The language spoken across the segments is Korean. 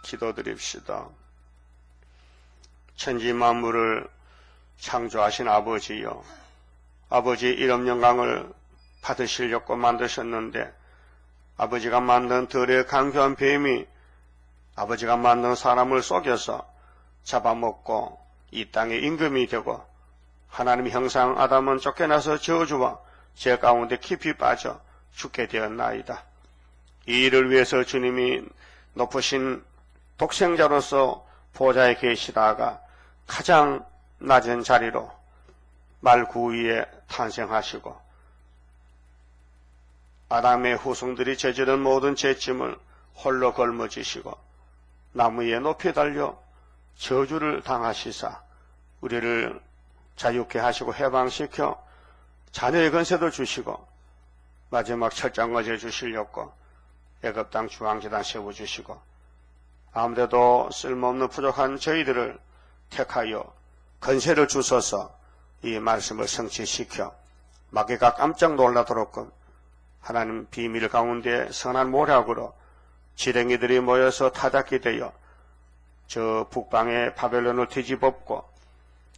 기도드립시다. 천지 만물을 창조하신 아버지여, 아버지 이름 영광을 받으시려고 만드셨는데 아버지가 만든 들의 간교한 뱀이 아버지가 만든 사람을 속여서 잡아먹고 이 땅의 임금이 되고 하나님의 형상 아담은 쫓겨나서 저주와 죄 가운데 깊이 빠져 죽게 되었나이다. 이 일을 위해서 주님이 높으신 독생자로서 보좌에 계시다가 가장 낮은 자리로 말구위에 탄생하시고 아담의 후손들이 저지른 모든 죄짐을 홀로 걸머지시고 나무 위에 높이 달려 저주를 당하시사 우리를 자유케 하시고 해방시켜 자녀의 권세도 주시고 마지막 철장거제 주시려고 애굽 땅 중앙재단 세워주시고 아무데도 쓸모없는 부족한 저희들을 택하여 권세를 주셔서 이 말씀을 성취시켜 마귀가 깜짝 놀라도록끔 하나님 비밀 가운데 선한 모략으로 지렁이들이 모여서 타작이 되어 저 북방의 바벨론을 뒤집었고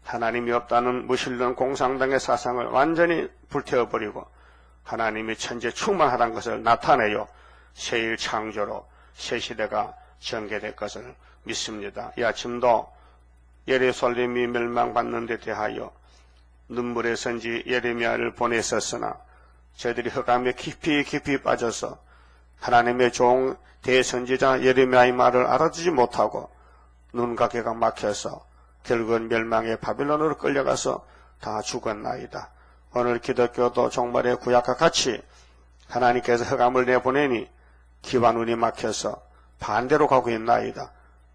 하나님이 없다는 무신론 공상당의 사상을 완전히 불태워버리고 하나님이 천재 충만하다는 것을 나타내요 새일 창조로 새 시대가 전개될 것을 믿습니다. 이 아침도 예루살렘이 멸망받는 데 대하여 눈물의 선지 예레미야를 보냈었으나 저희들이 흑암에 깊이 빠져서 하나님의 종 대선지자 예레미야의 말을 알아듣지 못하고 눈과 귀가 막혀서 결국은 멸망의 바빌론으로 끌려가서 다 죽었나이다. 오늘 기독교도 종말의 구약과 같이 하나님께서 흑암을 내보내니 귀와 눈이 막혀서 반대로 가고 있나이다.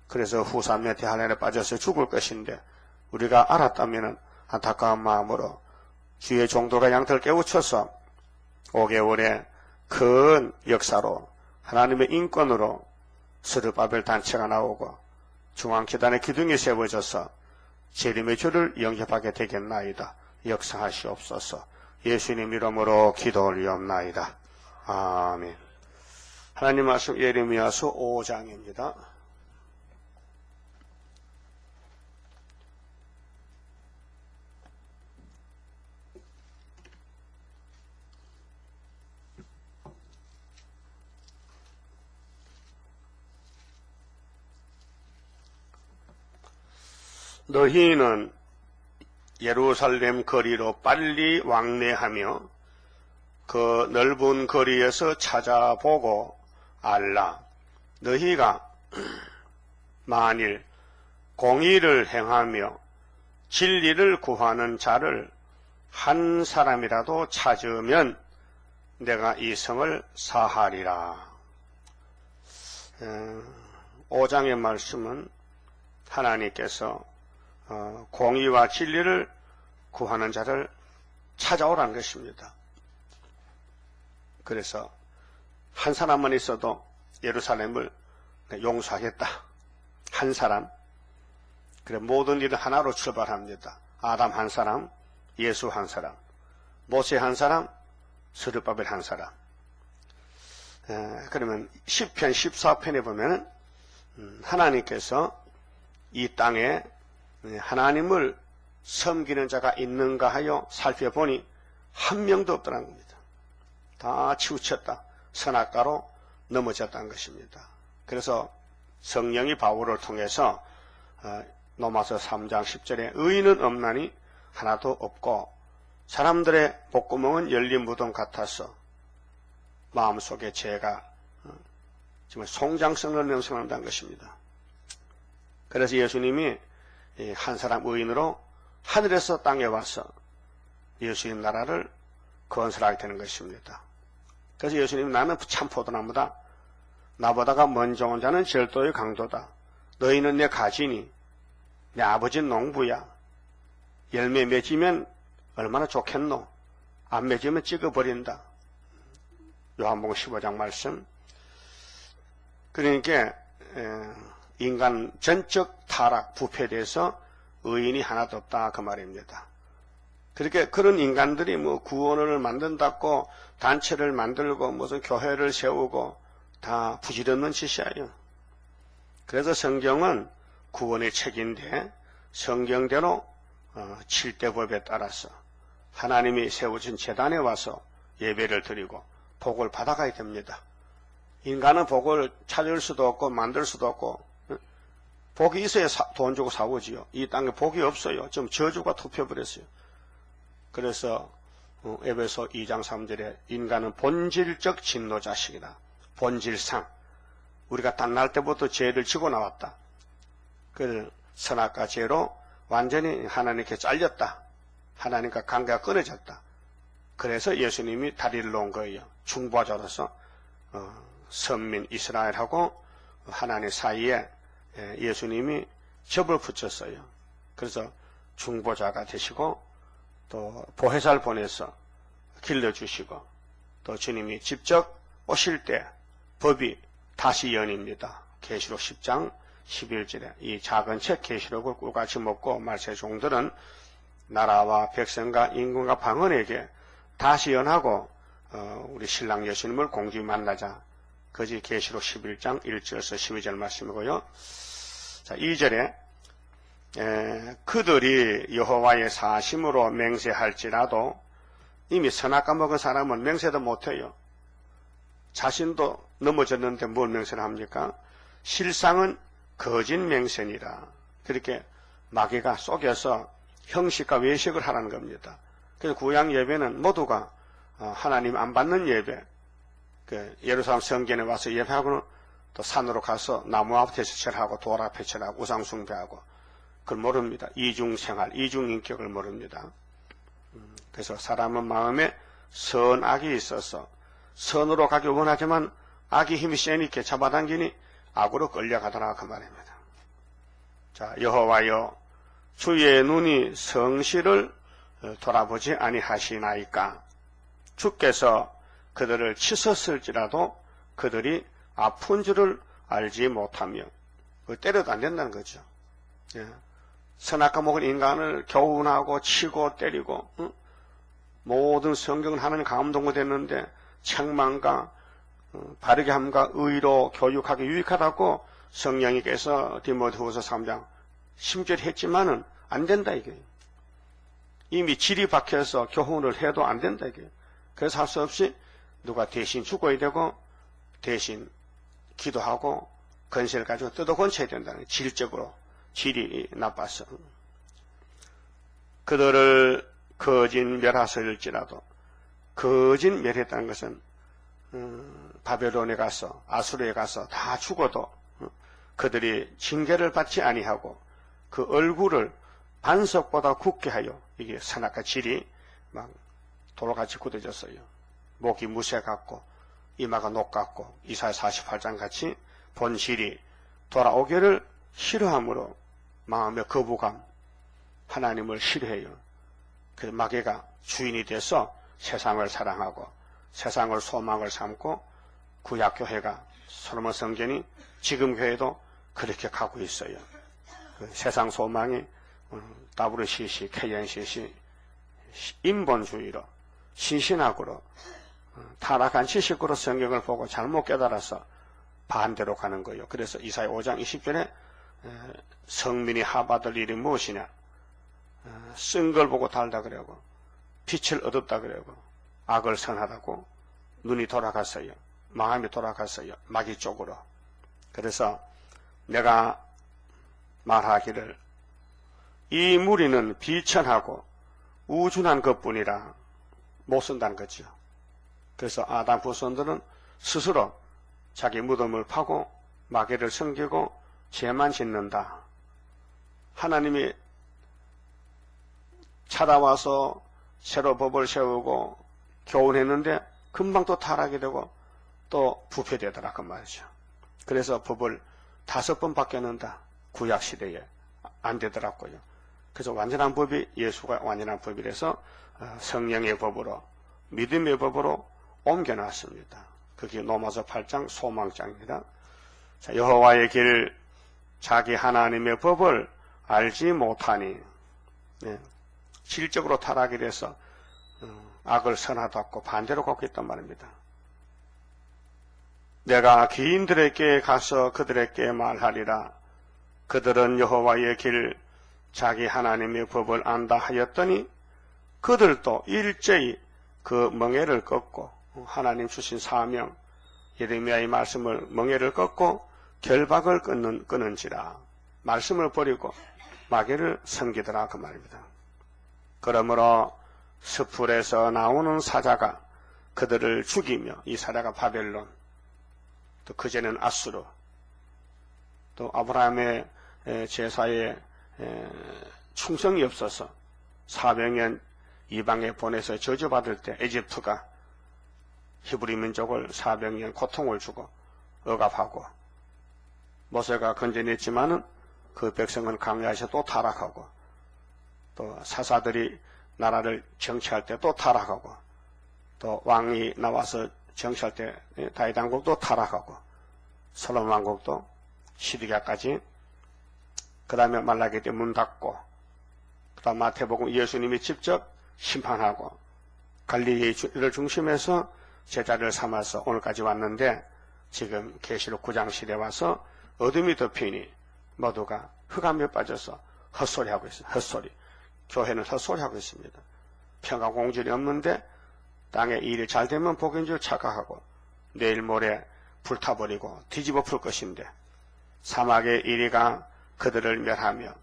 그래서 후삼의 대환란에 빠져서 죽을 것인데 우리가 알았다면 안타까운 마음으로 주의 종도가 양털 깨우쳐서 5개월의 큰 역사로 하나님의 인권으로 스룹바벨 단체가 나오고 중앙기단의 기둥이 세워져서 재림의 주를 영접하게 되겠나이다. 역사하시옵소서. 예수님 이름으로 기도 올리옵나이다. 아멘. 하나님 말씀 예레미야서 5장입니다. 너희는 예루살렘 거리로 빨리 왕래하며 그 넓은 거리에서 찾아보고 알라. 너희가 만일 공의를 행하며 진리를 구하는 자를 한 사람이라도 찾으면 내가 이 성을 사하리라. 5장의 말씀은 하나님께서 공의와 진리를 구하는 자를 찾아오라는 것입니다. 그래서 한 사람만 있어도 예루살렘을 용서하겠다. 한 사람. 그래 모든 일은 하나로 출발합니다. 아담 한 사람, 예수 한 사람, 모세 한 사람, 스룹바벨 한 사람. 그러면 10편, 14편에 보면 하나님께서 이 땅에 하나님을 섬기는 자가 있는가 하여 살펴보니 한 명도 없더라는 겁니다. 다 치우쳤다. 선악가로 넘어졌다는 것입니다. 그래서 성령이 바울을 통해서 로마서 3장 10절에 의인은 없나니 하나도 없고 사람들의 목구멍은 열린 무덤 같아서 마음속에 죄가 지금 송장성을 명성한다는 것입니다. 그래서 예수님이 한 사람 의인으로 하늘에서 땅에 와서 예수님 나라를 건설하게 되는 것입니다. 그래서 예수님 나는 참 포도나무다. 나보다가 먼저 온 자는 절도의 강도다. 너희는 내 가지니 내 아버지는 농부야. 열매 맺으면 얼마나 좋겠노. 안 맺으면 찍어버린다. 요한복음 15장 말씀. 그러니까 인간 전적 타락, 부패돼서 의인이 하나도 없다 그 말입니다. 그렇게 그런 인간들이 구원을 만든다고 단체를 만들고 무슨 교회를 세우고 다 부질없는 짓이에요. 그래서 성경은 구원의 책인데 성경대로 7대 법에 따라서 하나님이 세우신 제단에 와서 예배를 드리고 복을 받아가야 됩니다. 인간은 복을 찾을 수도 없고 만들 수도 없고, 복이 있어야 돈 주고 사오지요. 이 땅에 복이 없어요. 좀 저주가 덮여버렸어요. 그래서 에베소 2장 3절에 인간은 본질적 진노자식이다. 본질상 우리가 딴날 때부터 죄를 지고 나왔다. 그 선악과 죄로 완전히 하나님께 잘렸다. 하나님과 관계가 끊어졌다. 그래서 예수님이 다리를 놓은 거예요. 중보자로서 선민 이스라엘하고 하나님 사이에 예수님이 접을 붙였어요. 그래서 중보자가 되시고 또 보혜사를 보내서 길러주시고 또 주님이 직접 오실 때 법이 다시 연입니다. 계시록 10장 11절에 이 작은 책 계시록을 꿀같이 먹고 말세 종들은 나라와 백성과 임금과 방언에게 다시 연하고 우리 신랑 예수님을 공중에 만나자. 그것이 계시록 11장 1절에서 12절 말씀이고요. 자, 2절에 그들이 여호와의 사심으로 맹세할지라도 이미 선악과 먹은 사람은 맹세도 못해요. 자신도 넘어졌는데 뭘 맹세를 합니까? 실상은 거짓 맹세니라. 그렇게 마귀가 속여서 형식과 외식을 하라는 겁니다. 그래서 구약 예배는 모두가 하나님 안 받는 예배, 예루살렘 성전에 와서 예배하고는 또 산으로 가서 나무 앞에서 절하고 돌 앞에 절하고 우상 숭배하고 그걸 모릅니다. 이중생활, 이중인격을 모릅니다. 그래서 사람은 마음에 선악이 있어서 선으로 가기 원하지만 악이 힘이 세니까 잡아당기니 악으로 끌려가더라 그 말입니다. 자, 여호와여 주의 눈이 성실을 돌아보지 아니하시나이까. 주께서 그들을 치셨을지라도 그들이 아픈 줄을 알지 못하며 때려도 안 된다는 거죠. 예. 선악과 먹은 인간을 교훈하고 치고 때리고 모든 성경은 하나님 감동이 됐는데 책망과 바르게 함과 의로 교육하기 유익하다고 성령님께서 디모데후서 3장 10절 했지만은 안 된다 이게. 이미 질이 박혀서 교훈을 해도 안 된다 이게. 그래서 할 수 없이 누가 대신 죽어야 되고 대신 기도하고 건세를 가지고 뜯어 건쳐야 된다는 질적으로 질이 나빠서 그들을 거짓 멸하실지라도 거짓 멸했다는 것은 바벨론에 가서 아수르에 가서 다 죽어도 그들이 징계를 받지 아니하고 그 얼굴을 반석보다 굳게 하여 이게 선악과 질이 막 돌같이 굳어졌어요. 목이 무쇠 같고 이마가 녹 같고 이사야 48장 같이 본질이 돌아오기를 싫어함으로 마음의 거부감, 하나님을 싫어해요. 그래서 마귀가 주인이 돼서 세상을 사랑하고 세상을 소망을 삼고 구약교회가 솔로몬 성전이 지금 교회도 그렇게 가고 있어요. 그 세상 소망이 WCC, KNCC 인본주의로 신신학으로 타락한 지식으로 성경을 보고 잘못 깨달아서 반대로 가는 거예요. 그래서 이사야 5장 20절에 성민이 하받을 일이 무엇이냐? 쓴 걸 보고 달다 그러고 빛을 얻었다 그러고 악을 선하다고 눈이 돌아갔어요. 마음이 돌아갔어요. 마귀 쪽으로. 그래서 내가 말하기를 이 무리는 비천하고 우준한 것뿐이라 못 쓴다는 거죠. 그래서 아담 후손들은 스스로 자기 무덤을 파고 마귀를 섬기고 죄만 짓는다. 하나님이 찾아와서 새로 법을 세우고 교훈했는데 금방 또 타락이 되고 또 부패되더라 그 말이죠. 그래서 법을 5번 바뀌었는다. 구약 시대에 안 되더라고요. 그래서 완전한 법이 예수가 완전한 법이라서 성령의 법으로 믿음의 법으로 옮겨놨습니다. 그게 로마서 8장 소망장입니다. 자, 여호와의 길 자기 하나님의 법을 알지 못하니 질적으로 타락이 돼서 악을 선하다고 반대로 걷고 있단 말입니다. 내가 귀인들에게 가서 그들에게 말하리라. 그들은 여호와의 길 자기 하나님의 법을 안다 하였더니 그들도 일제히 그 멍에를 꺾고 하나님 주신 사명 예레미야의 말씀을 멍에를 꺾고 결박을 끊은지라. 말씀을 버리고 마귀를 섬기더라 그 말입니다. 그러므로 스풀에서 나오는 사자가 그들을 죽이며, 이 사자가 바벨론, 또 그제는 아수르, 또 아브라함의 제사에 충성이 없어서 400년 이방에 보내서 저주받을 때 에집트가 히브리 민족을 400년 고통을 주고 억압하고 모세가 건져냈지만은 그 백성은 강야에서 또 타락하고, 또 사사들이 나라를 정치할 때 또 타락하고, 또 왕이 나와서 정치할 때 다윗 왕국도 타락하고, 솔로몬 왕국도 시드기야까지, 그 다음에 말라기 때 문 닫고, 그 다음 마태복음 예수님이 직접 심판하고, 갈릴리를 중심해서 제자를 삼아서 오늘까지 왔는데, 지금 계시록 9장 시대에 와서 어둠이 덮이니 모두가 흑암에 빠져서 헛소리하고 있어요. 헛소리. 교회는 헛소리하고 있습니다. 평화 공질이 없는데 땅에 일이 잘 되면 복인 줄 착각하고 내일 모레 불타버리고 뒤집어 풀 것인데, 사막의 이리가 그들을 멸하며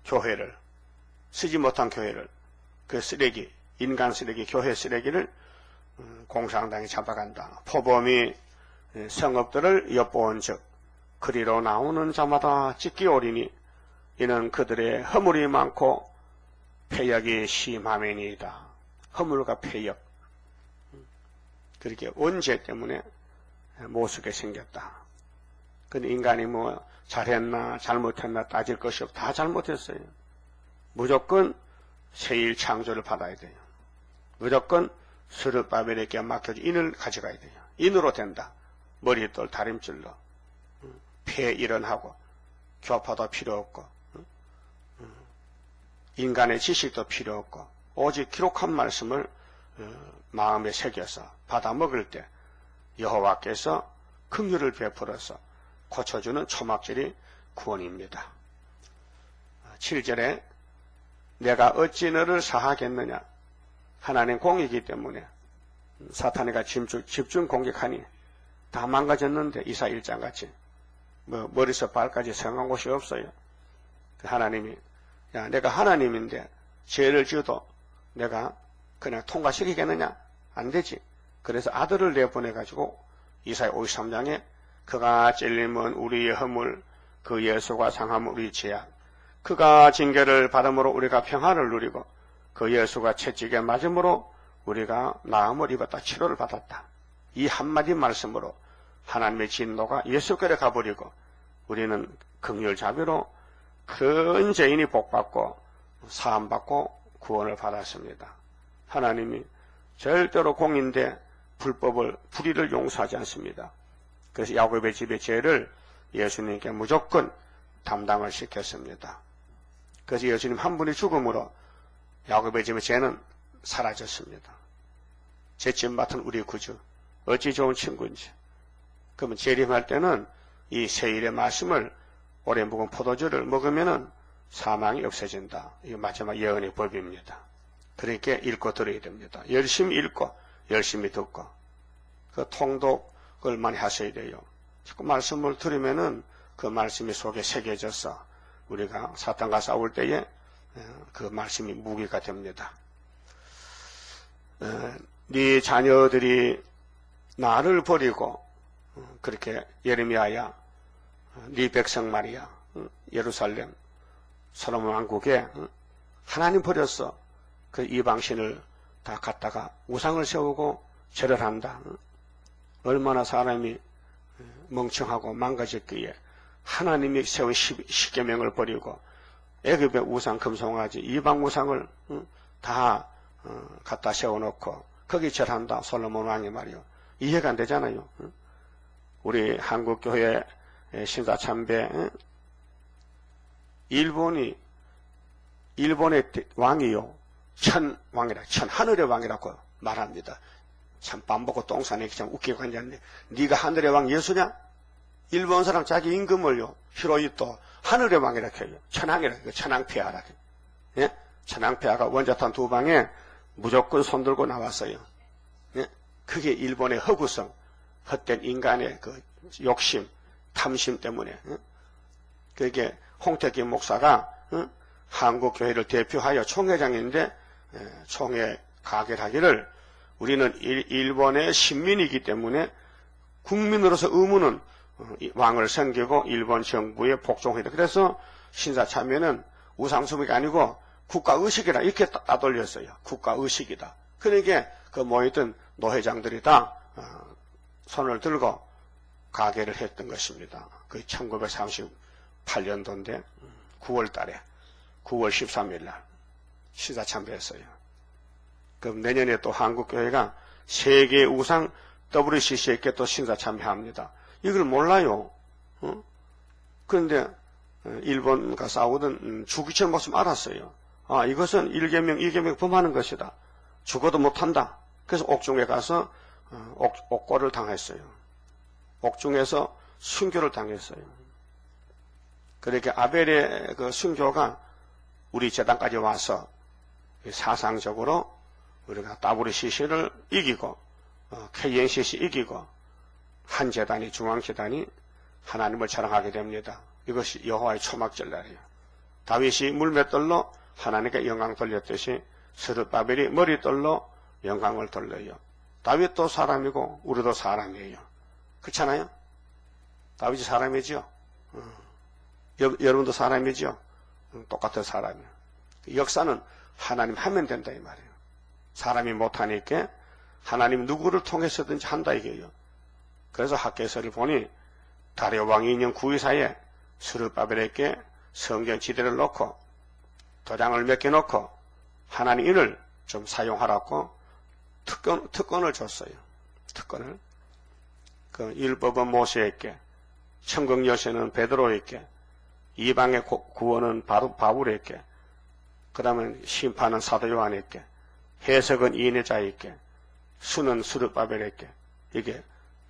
교회를, 쓰지 못한 교회를, 그 쓰레기, 인간 쓰레기, 교회 쓰레기를 공산당이 잡아간다. 포범이 성읍들을 엿보은 즉 그리로 나오는 자마다 찢기 오리니 이는 그들의 허물이 많고 패역이 심함이니이다. 허물과 패역, 그렇게 원죄 때문에 못쓰게 생겼다. 근데 인간이 뭐 잘했나 잘못했나 따질 것이 없고 다 잘못했어요. 무조건 새일 창조를 받아야 돼요. 무조건 스룹바벨에게 맡겨져 인을 가져가야 돼요. 인으로 된다. 머리돌 다림줄로. 폐 일원하고 교파도 필요 없고 인간의 지식도 필요 없고 오직 기록한 말씀을 마음에 새겨서 받아 먹을 때 여호와께서 긍휼을 베풀어서 고쳐주는 초막절이 구원입니다. 7절에 내가 어찌 너를 사하겠느냐. 하나님 공이기 때문에 사탄이가 집중 공격하니 다 망가졌는데 이사 1장 같이 머리에서 발까지 성한 곳이 없어요. 하나님이, 야, 내가 하나님인데 죄를 지어도 내가 그냥 통과시키겠느냐? 안 되지. 그래서 아들을 내보내가지고 이사야 53장에 그가 찔림은 우리의 허물, 그 예수가 상함은 우리 죄악, 그가 징계를 받음으로 우리가 평안을 누리고 그 예수가 채찍에 맞음으로 우리가 나음을 입었다, 치료를 받았다. 이 한마디 말씀으로 하나님의 진노가 예수께로 가버리고 우리는 긍휼 자비로 큰 죄인이 복받고 사함받고 구원을 받았습니다. 하나님이 절대로 공인데 불의를 용서하지 않습니다. 그래서 야곱의 집의 죄를 예수님께 무조건 담당을 시켰습니다. 그래서 예수님 한 분이 죽음으로 야곱의 집의 죄는 사라졌습니다. 죄짐 맡은 우리 구주, 어찌 좋은 친구인지. 그러면 재림할 때는 이 세일의 말씀을 오래 묵은 포도주를 먹으면은 사망이 없어진다. 이거 마지막 예언의 법입니다. 그러니까 읽고 들어야 됩니다. 열심히 읽고 열심히 듣고 그 통독을 많이 하셔야 돼요. 자꾸 말씀을 들으면은 그 말씀이 속에 새겨져서 우리가 사탄과 싸울 때에 그 말씀이 무기가 됩니다. 네 자녀들이 나를 버리고 그렇게 예레미야야, 네 백성 말이야, 예루살렘, 솔로몬 왕국에 하나님 버렸어. 그 이방신을 다 갖다가 우상을 세우고 절을 한다. 얼마나 사람이 멍청하고 망가졌기에 하나님이 세운 십계명을 버리고 애굽의 우상 금송아지 이방 우상을 다 갖다 세워놓고 거기 절한다. 솔로몬 왕이 말이요. 이해가 안 되잖아요. 우리 한국교회 신사참배, 일본의 왕이요, 천왕이라, 하늘의 왕이라고 말합니다. 참 밥 먹고 똥 싸내기 참 웃기고 앉았네. 네가 하늘의 왕 예수냐? 일본 사람 자기 임금을요, 히로히토 하늘의 왕이라고 해요. 천황이라고 해요. 천황폐하라고 해요. 예? 천황폐하가 원자탄 2방에 무조건 손들고 나왔어요. 예? 그게 일본의 허구성, 헛된 인간의 그 욕심, 탐심 때문에. 예? 그게 홍택기 목사가 한국 교회를 대표하여 총회장인데 총회 가결하기를 우리는 일본의 신민이기 때문에 국민으로서 의무는 왕을 섬기고 일본 정부에 복종해야 돼. 그래서 신사참배는 우상숭배가 아니고 국가의식이다 이렇게 따돌렸어요. 국가의식이다. 그러니까 그 모였던 노회장들이 다 손을 들고 가결을 했던 것입니다. 그 1938년도인데 9월 달에 9월 13일 날 신사참배했어요. 그럼 내년에 또 한국교회가 세계 우상 WCC에게 또 신사참배합니다. 이걸 몰라요. 그런데 일본과 싸우던 주기철 목사님 알았어요. 아, 이것은 1계명, 2계명 범하는 것이다. 죽어도 못한다. 그래서 옥중에 가서 옥고를 당했어요. 옥중에서 순교를 당했어요. 그렇게 아벨의 그 순교가 우리 재단까지 와서 사상적으로 우리가 WCC를 이기고 KNCC 이기고 한 재단이 중앙재단이 하나님을 자랑하게 됩니다. 이것이 여호와의 초막절날이에요. 다윗이 물맷돌로 하나님께 영광 돌렸듯이 스룹바벨이 머리돌로 영광을 돌려요. 다윗도 사람이고 우리도 사람이에요. 그렇잖아요? 다윗이 사람이죠? 여러분도 사람이죠? 똑같은 사람이에요. 역사는 하나님 하면 된다 이 말이에요. 사람이 못하니까 하나님 누구를 통해서든지 한다 이게요. 그래서 학개서를 보니 다리오 왕이 2년 9위사에 스룹바벨에게 성경 지대를 놓고 도장을 몇 개 놓고 하나님 이를 좀 사용하라고 특권을 줬어요. 특권을. 그 율법은 모세에게, 천국 열쇠는 베드로에게, 이방의 구원은 바울에게, 그 다음에 심판은 사도 요한에게, 해석은 이인자에게, 수는 스룹바벨에게 이게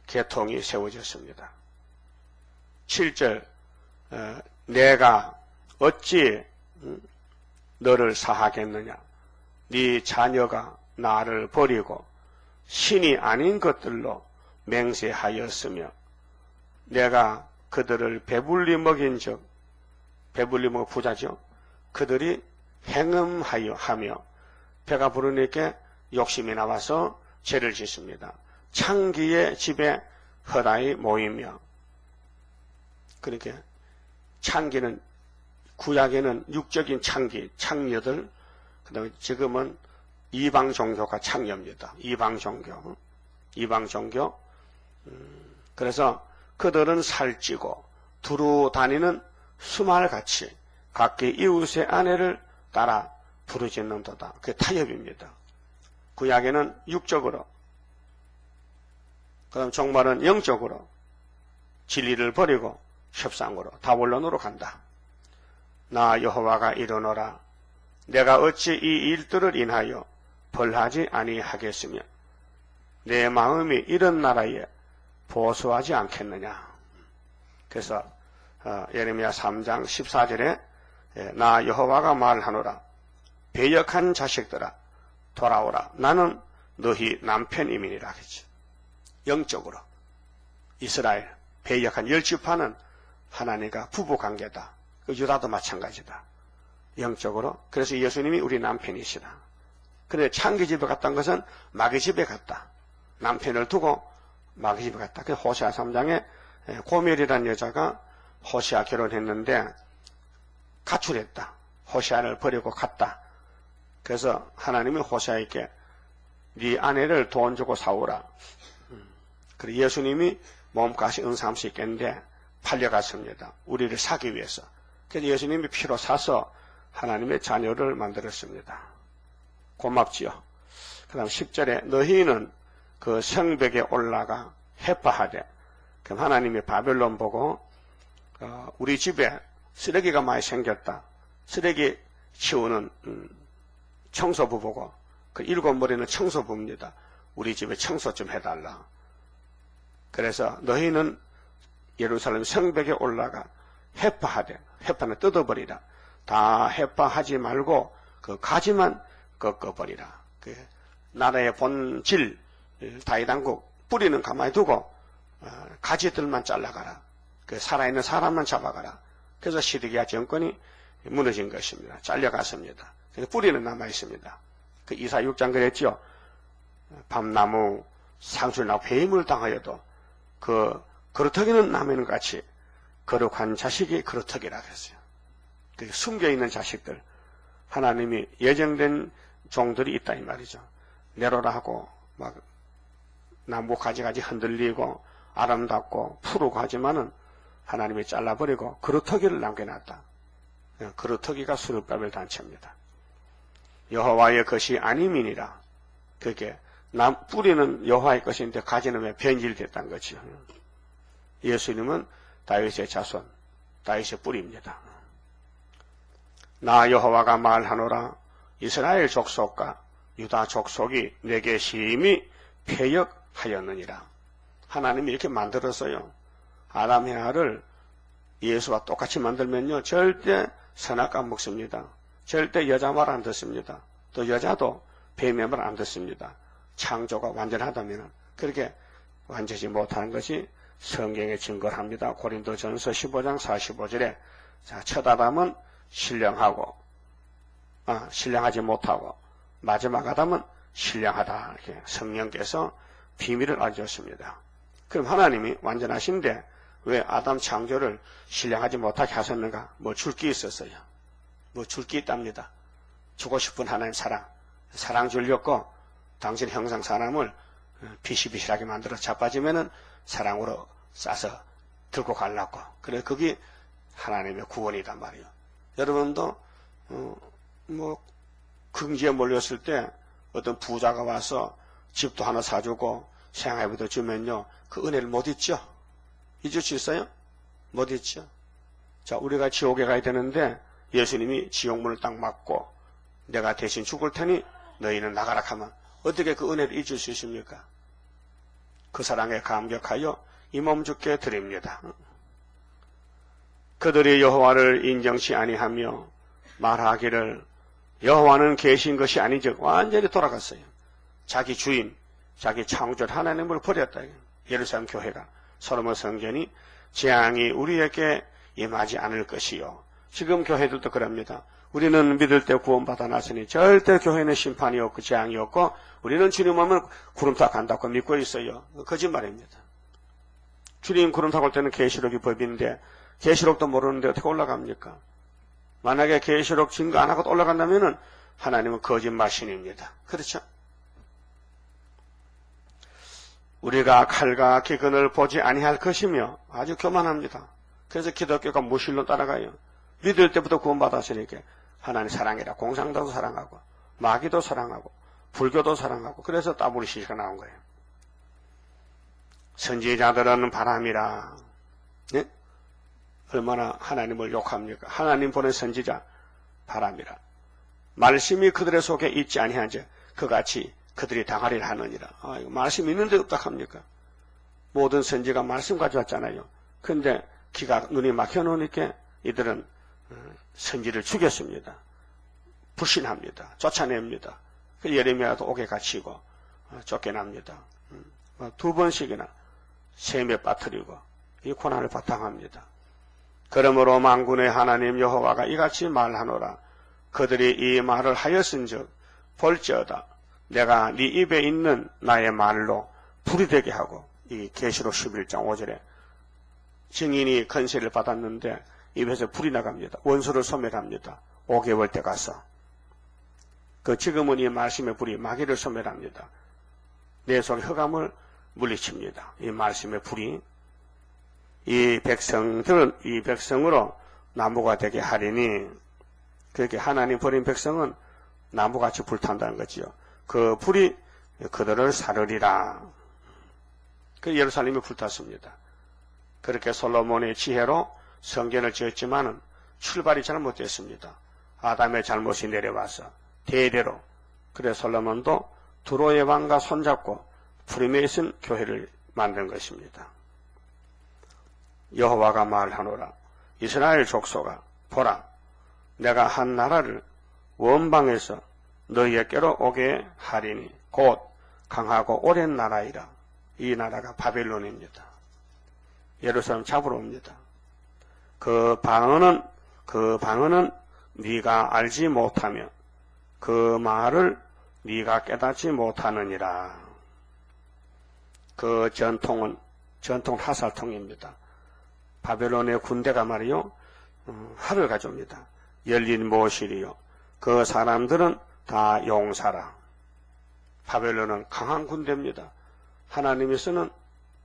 계통이 세워졌습니다. 7절 내가 어찌 너를 사하겠느냐? 네 자녀가 나를 버리고 신이 아닌 것들로 맹세하였으며 내가 그들을 배불리 먹인 적 배불리 먹어 부자죠. 그들이 행음하며 배가 부르니까 욕심이 나와서 죄를 짓습니다. 창기의 집에 허다히 모이며 그렇게 창기는 구약에는 육적인 창기, 창녀들 그 다음에 지금은 이방 종교가 창녀입니다. 이방 종교 그래서 그들은 살찌고 두루 다니는 수말같이 각기 이웃의 아내를 따라 부르짖는도다. 그게 타협입니다. 구약에는 육적으로 그 다음 종말은 영적으로 진리를 버리고 협상으로 다원론으로 간다. 나 여호와가 이르노라 내가 어찌 이 일들을 인하여 벌하지 아니하겠으며 내 마음이 이런 나라에 보수하지 않겠느냐. 그래서 예레미야 3장 14절에 나 여호와가 말하노라 배역한 자식들아 돌아오라 나는 너희 남편이민이라 하겠지. 영적으로 이스라엘 배역한 10지파는 하나님과 부부관계다. 유다도 마찬가지다. 영적으로. 그래서 예수님이 우리 남편이시다. 그런데 창기집에 갔다는 것은 마귀집에 갔다. 남편을 두고 마귀집에 갔다. 그래서 호세아 3장에 고멜이라는 여자가 호세아 결혼했는데 가출했다. 호세아를 버리고 갔다. 그래서 하나님이 호세아에게 네 아내를 돈 주고 사오라. 그리고 예수님이 몸값이 은삼수 있겠는데 팔려갔습니다. 우리를 사기 위해서. 그래서 예수님이 피로 사서 하나님의 자녀를 만들었습니다. 고맙지요. 그 다음 10절에 너희는 그 성벽에 올라가 해파하되 그럼 하나님이 바벨론 보고 우리 집에 쓰레기가 많이 생겼다. 쓰레기 치우는 청소부 보고 그 7머리는 청소부입니다. 우리 집에 청소 좀 해달라. 그래서 너희는 예루살렘 성벽에 올라가 해파하되, 해파는 뜯어버리라. 다 해파하지 말고 그 가지만 꺾어버리라. 그 나라의 본질, 다윗왕국 뿌리는 가만히 두고 가지들만 잘라가라. 그 살아있는 사람만 잡아가라. 그래서 시드기야 정권이 무너진 것입니다. 잘려갔습니다. 그래서 뿌리는 남아있습니다. 그 이사 6장 그랬죠. 밤나무, 상술나무, 배임을 당하여도 그 그루터기는 남는 같이 거룩한 자식이 그루터기라 그랬어요. 그 숨겨있는 자식들, 하나님이 예정된 종들이 있다 이 말이죠. 내로라 하고 막 나무 가지가지 흔들리고 아름답고 푸르고 하지만은 하나님이 잘라버리고 그루터기를 남겨놨다. 그루터기가 수르바벨 단체입니다. 여호와의 것이 아님이니라. 그게 뿌리는 여호와의 것인데 가지는 왜 변질됐다는 거죠. 예수님은 다윗의 자손, 다윗의 뿌리입니다. 나 여호와가 말하노라. 이스라엘 족속과 유다 족속이 내게 심히 패역하였느니라. 하나님이 이렇게 만들었어요. 아담 해아를 예수와 똑같이 만들면요, 절대 선악과 먹습니다. 절대 여자 말 안 듣습니다. 또 여자도 뱀의 말 안 듣습니다. 창조가 완전하다면 그렇게 완전히 못하는 것이 성경의 증거를 합니다. 고린도전서 15장 45절에 자, 첫 아담은 신령하고 신령하지 못하고 마지막 아담은 신령하다. 이렇게 성령께서 비밀을 알려줬습니다. 그럼 하나님이 완전하신데 왜 아담 창조를 신령하지 못하게 하셨는가? 뭐 줄 게 있었어요. 뭐 줄 게 있답니다. 주고 싶은 하나님 사랑 주려고 당신 형상 사람을 비실비실하게 만들어 자빠지면은 사랑으로 싸서 들고 가려고. 그래, 그게 하나님의 구원이단 말이에요. 여러분도 뭐 긍지에 몰렸을 때 어떤 부자가 와서 집도 하나 사주고 생활비도 주면요, 그 은혜를 못 잊죠? 잊을 수 있어요? 못 잊죠? 자, 우리가 지옥에 가야 되는데 예수님이 지옥문을 딱 막고 내가 대신 죽을 테니 너희는 나가라 하면 어떻게 그 은혜를 잊을 수 있습니까? 그 사랑에 감격하여 이 몸 주께 드립니다. 그들이 여호와를 인정치 아니하며 말하기를 여호와는 계신 것이 아니즉 완전히 돌아갔어요. 자기 주인, 자기 창조주 하나님을 버렸다. 예루살렘 교회가, 솔로몬 성전이 재앙이 우리에게 임하지 않을 것이요. 지금 교회들도 그럽니다. 우리는 믿을 때 구원받아 놨으니 절대 교회는 심판이 없고 재앙이 없고 우리는 주님 오면 구름 타고 간다고 믿고 있어요. 거짓말입니다. 주님 구름 타고 올 때는 계시록이 법인데 계시록도 모르는데 어떻게 올라갑니까? 만약에 계시록 증거 안 하고 올라간다면은 하나님은 거짓말 신입니다. 그렇죠? 우리가 칼과 기근을 보지 아니할 것이며 아주 교만합니다. 그래서 기독교가 무실로 따라가요. 믿을 때부터 구원받았으니까 하나님 사랑이라 공산당도 사랑하고 마귀도 사랑하고 불교도 사랑하고 그래서 따블리 시시가 나온 거예요. 선지자들은 바람이라. 네? 얼마나 하나님을 욕합니까? 하나님 보낸 선지자 바람이라. 말씀이 그들의 속에 있지 아니한지 그같이 그들이 당하리라 하느니라. 이거 말씀 있는데 어떡합니까? 모든 선지가 말씀 가져왔잖아요. 근데 눈이 막혀놓으니까 이들은 선지를 죽였습니다. 불신합니다. 쫓아냅니다. 예레미야도 옥에 갇히고 쫓겨납니다. 2번씩이나 셈에 빠뜨리고 이 고난을 바탕합니다. 그러므로 만군의 하나님 여호와가 이같이 말하노라. 그들이 이 말을 하였은즉 볼지어다 내가 네 입에 있는 나의 말로 불이 되게 하고, 이 계시록 11장 5절에 증인이 건세를 받았는데 입에서 불이 나갑니다. 원수를 소멸합니다. 5개월 때 가서. 지금은 이 말씀의 불이 마귀를 소멸합니다. 내 속의 흑암을 물리칩니다. 이 말씀의 불이 이 백성으로 나무가 되게 하리니, 그렇게 하나님 버린 백성은 나무같이 불탄다는 거지요. 그 불이 그들을 사르리라. 그 예루살렘이 불탔습니다. 그렇게 솔로몬의 지혜로 성전을 지었지만은 출발이 잘못됐습니다. 아담의 잘못이 내려와서 대대로. 그래 솔로몬도 두로의 왕과 손잡고 프리메이슨 교회를 만든 것입니다. 여호와가 말하노라. 이스라엘 족속아, 보라, 내가 한 나라를 원방에서 너희에게로 오게 하리니 곧 강하고 오랜 나라이라. 이 나라가 바벨론입니다. 예루살렘 잡으러 옵니다. 그 방언은 네가 알지 못하며 그 말을 네가 깨닫지 못하느니라. 그 전통 화살통입니다. 바벨론의 군대가 말이요, 활을 가져옵니다. 열린 모실이요. 그 사람들은 다 용사라. 바벨론은 강한 군대입니다. 하나님이 쓰는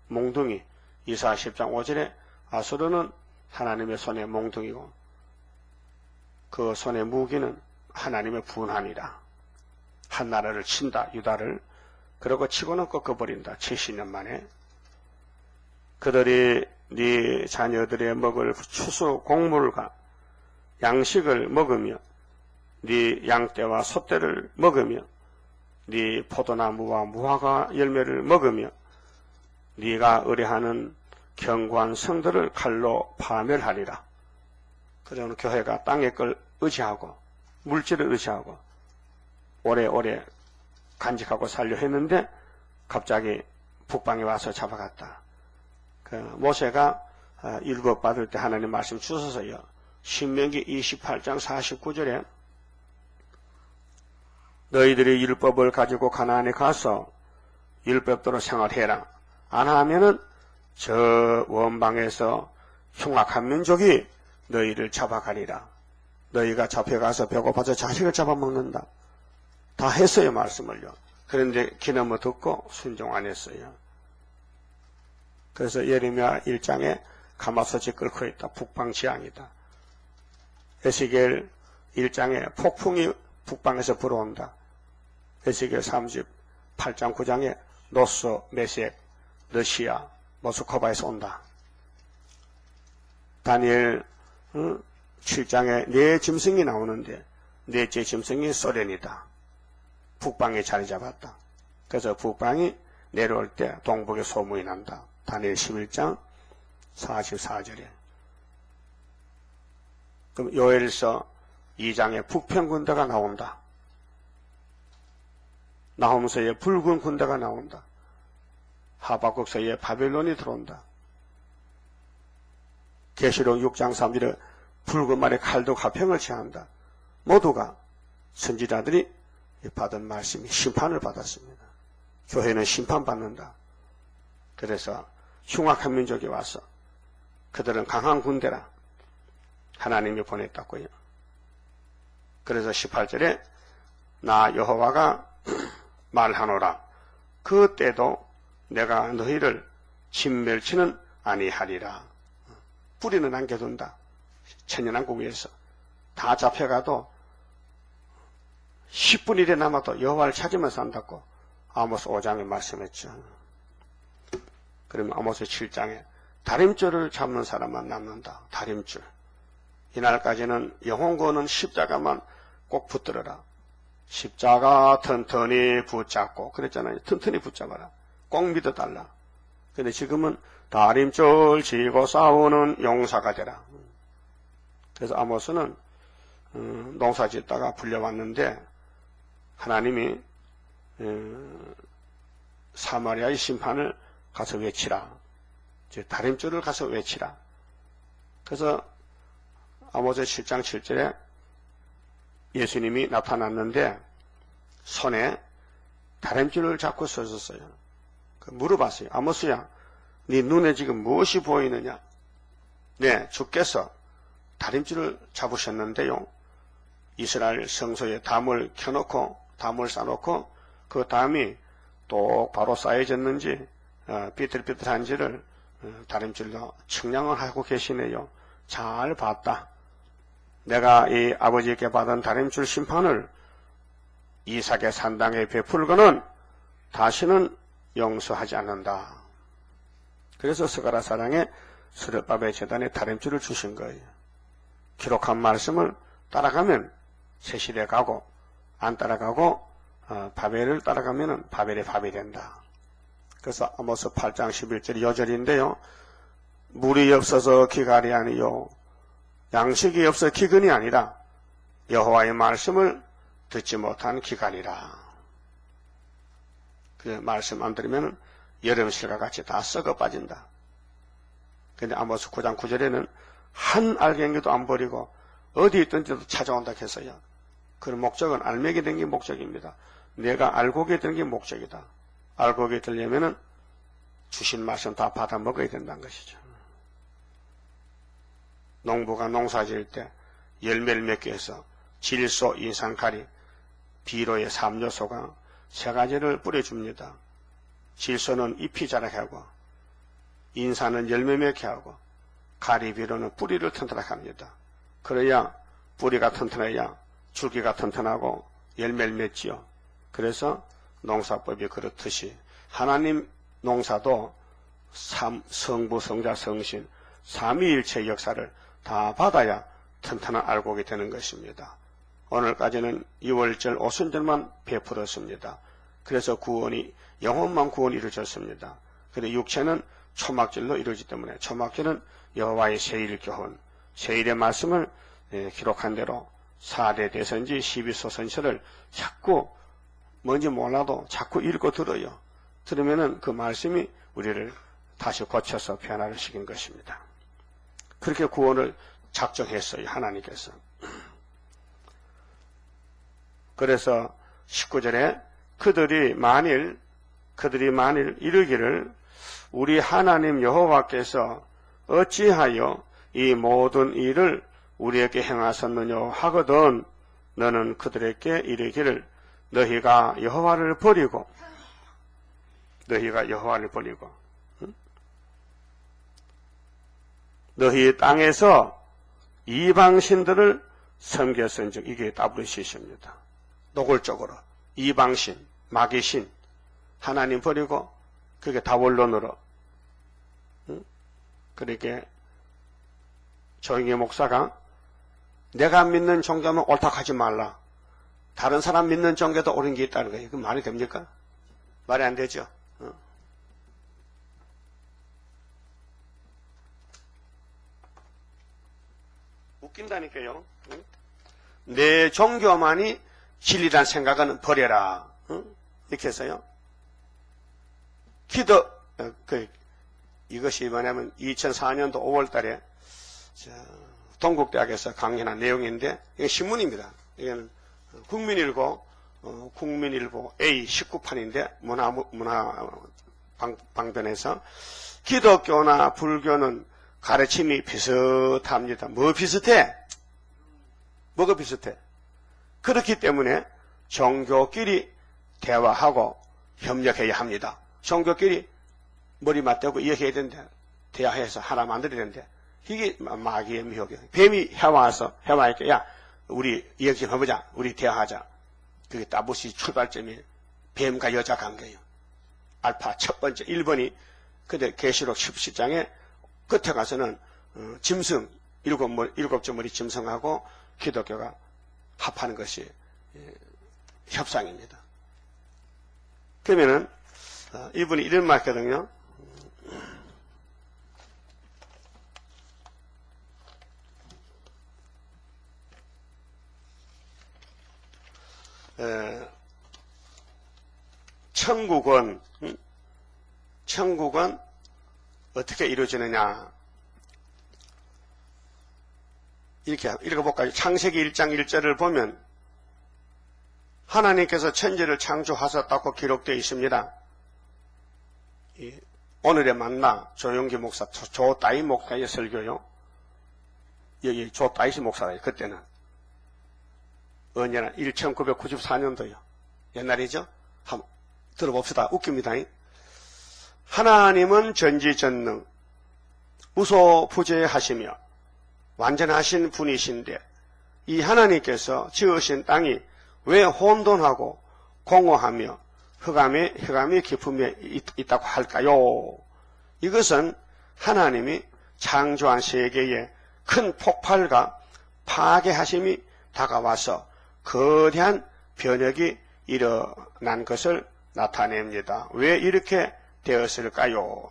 몽둥이, 이사야 10장 5절에 아수르는 하나님의 손의 몽둥이고 그 손의 무기는 하나님의 분함이라. 한 나라를 친다, 유다를. 그러고 치고는 꺾어버린다, 70년 만에. 그들이 네 자녀들의 먹을 추수 곡물과 양식을 먹으며 네 양떼와 소떼를 먹으며 네 포도나무와 무화과 열매를 먹으며 네가 의뢰하는 견고한 성들을 칼로 파멸하리라. 그러면 교회가 땅의 걸 의지하고 물질을 의지하고 오래오래 간직하고 살려 했는데 갑자기 북방에 와서 잡아갔다. 그 모세가 율법 받을 때 하나님 말씀 주셔서요. 신명기 28장 49절에 너희들이 율법을 가지고 가나안에 가서 율법대로 생활해라. 안 하면은 저 원방에서 흉악한 민족이 너희를 잡아가리라. 너희가 잡혀가서 배고파서 자식을 잡아먹는다. 다 했어요, 말씀을요. 그런데 기너머 듣고 순종 안 했어요. 그래서 예레미야 1장에 가마솥이 끓고 있다. 북방 지향이다. 에스겔 1장에 폭풍이 북방에서 불어온다. 에스겔 38장 9장에 노스, 메섹, 러시아, 모스크바에서 온다. 다니엘 7장에 네 짐승이 나오는데 넷째 짐승이 소련이다. 북방에 자리 잡았다. 그래서 북방이 내려올 때 동북에 소문이 난다. 다니엘 11장 44절에. 그럼 요엘서 2장에 북편 군대가 나온다. 나홈서에 붉은 군대가 나온다. 하박국서에 바벨론이 들어온다. 계시록 6장 3절에 붉은 말에 칼도 가평을 취한다. 모두가 선지자들이 받은 말씀이 심판을 받았습니다. 교회는 심판받는다. 그래서 흉악한 민족이 와서 그들은 강한 군대라 하나님이 보냈다고요. 그래서 18절에 나 여호와가 말하노라. 그때도 내가 너희를 진멸치는 아니하리라. 뿌리는 남겨둔다. 천년왕국 위에서 다 잡혀가도 10분 1에 남아도 여호와를 찾으면서 산다고 아모스 5장에 말씀했죠. 그러면 아모스 7장에 다림줄을 잡는 사람만 남는다. 다림줄. 이날까지는 영혼구원은 십자가만 꼭 붙들어라. 십자가 튼튼히 붙잡고 그랬잖아요. 튼튼히 붙잡아라. 꼭 믿어달라. 근데 지금은 다림줄 지고 싸우는 용사가 되라. 그래서 아모스는 농사 짓다가 불려왔는데 하나님이 사마리아의 심판을 가서 외치라. 다림줄을 가서 외치라. 그래서 아모스 7장 7절에 예수님이 나타났는데 손에 다림줄을 잡고 서셨어요. 물어봤어요. 아모스야, 네 눈에 지금 무엇이 보이느냐? 네, 주께서 다림줄을 잡으셨는데요. 이스라엘 성소에 담을 켜놓고 담을 쌓아놓고 그 담이 똑바로 쌓여졌는지 삐뚤삐뚤한지를 다림줄로 측량을 하고 계시네요. 잘 봤다. 내가 이 아버지께 받은 다림줄 심판을 이삭의 산당에 베풀거는 다시는 용서하지 않는다. 그래서 스가랴 사랑에 스룹바벨 제단에 다림줄을 주신 거예요. 기록한 말씀을 따라가면 새시대 가고 안 따라가고 바벨을 따라가면 바벨의 밥이 된다. 그래서 아모스 8장 11절 여절인데요. 물이 없어서 기갈이 아니요 양식이 없어 기근이 아니라 여호와의 말씀을 듣지 못한 기갈이라. 그 말씀 안 들으면 여름실과 같이 다 썩어 빠진다. 근데 아모스 9장 9절에는 한 알갱이도 안 버리고 어디 있든지도 찾아온다 했어요. 그 목적은 알맹이 된 게 목적입니다. 내가 알고게 된 게 목적이다. 알고게 되려면은 주신 말씀 다 받아 먹어야 된다는 것이죠. 농부가 농사 지을 때 열매를 맺기 위해서 질소, 인산, 가리, 비료의 3요소가 3가지를 뿌려줍니다. 질소는 잎이 자라게 하고, 인산은 열매 맺게 하고, 가리, 비료는 뿌리를 튼튼하게 합니다. 그래야 뿌리가 튼튼해야 줄기가 튼튼하고 열매를 맺지요. 그래서 농사법이 그렇듯이 하나님 농사도 성부, 성자, 성신, 삼위일체의 역사를 다 받아야 튼튼한 알곡이 되는 것입니다. 오늘까지는 2월절, 오순절만 베풀었습니다. 그래서 구원이, 영혼만 구원이 이루어졌습니다. 그런데 육체는 초막절로 이루어지기 때문에 초막절은 여호와의 세일 교훈, 세일의 말씀을 기록한 대로 4대 대선지 12소선서를 자꾸 뭔지 몰라도 자꾸 읽고 들어요. 들으면은 그 말씀이 우리를 다시 고쳐서 변화를 시킨 것입니다. 그렇게 구원을 작정했어요, 하나님께서. 그래서 19절에 그들이 만일 이르기를 우리 하나님 여호와께서 어찌하여 이 모든 일을 우리에게 행하셨느냐 하거든 너는 그들에게 이르기를 너희가 여호와를 버리고 너희 땅에서 이방신들을 섬겼은즉 이게 WCC입니다. 노골적으로 이방신, 마귀신, 하나님 버리고 그게 다원론으로 그렇게 조영희 목사가 내가 믿는 종교면 옳다고 하지 말라. 다른 사람 믿는 종교도 옳은 게 있다는 거예요. 그 말이 됩니까? 말이 안 되죠. 웃긴다니까요. 내 종교만이 진리란 생각은 버려라. 이렇게 해서요. 이것이 뭐냐면 2004년도 5월 달에 동국대학에서 강연한 내용인데 이게 신문입니다. 이거는 국민일보 A 19판인데 문화 방변에서 기독교나 불교는 가르침이 비슷합니다. 뭐 비슷해? 뭐가 비슷해? 그렇기 때문에 종교끼리 대화하고 협력해야 합니다. 종교끼리 머리 맞대고 이야기해야 되는데 대화해서 하나 만들어야 되는데 이게 마귀의 미혹이에요. 뱀이 해와에게 야 우리 이야기 좀 해보자. 우리 대화하자. 그게 WC 출발점이 뱀과 여자 관계예요. 알파 첫 번째 1번이 근데 계시록 17장에 끝에 가서는 짐승 7점 머리 짐승하고 기독교가 합하는 것이 협상입니다. 그러면은 이분이 이런 말 했거든요. 천국은 어떻게 이루어지느냐 이렇게 읽어볼까요? 창세기 1장 1절을 보면 하나님께서 천지를 창조하셨다고 기록되어 있습니다. 오늘의 만나 조용기 목사 조따이 목사의 설교요. 여기 조따이 목사예요. 그때는 언제나 1994년도요. 옛날이죠? 한번 들어봅시다. 웃깁니다. 하나님은 전지전능 무소부재하시며 완전하신 분이신데 이 하나님께서 지으신 땅이 왜 혼돈하고 공허하며 흑암의 깊음에 있다고 할까요? 이것은 하나님이 창조한 세계에 큰 폭발과 파괴하심이 다가와서 거대한 변혁이 일어난 것을 나타냅니다. 왜 이렇게 되었을까요?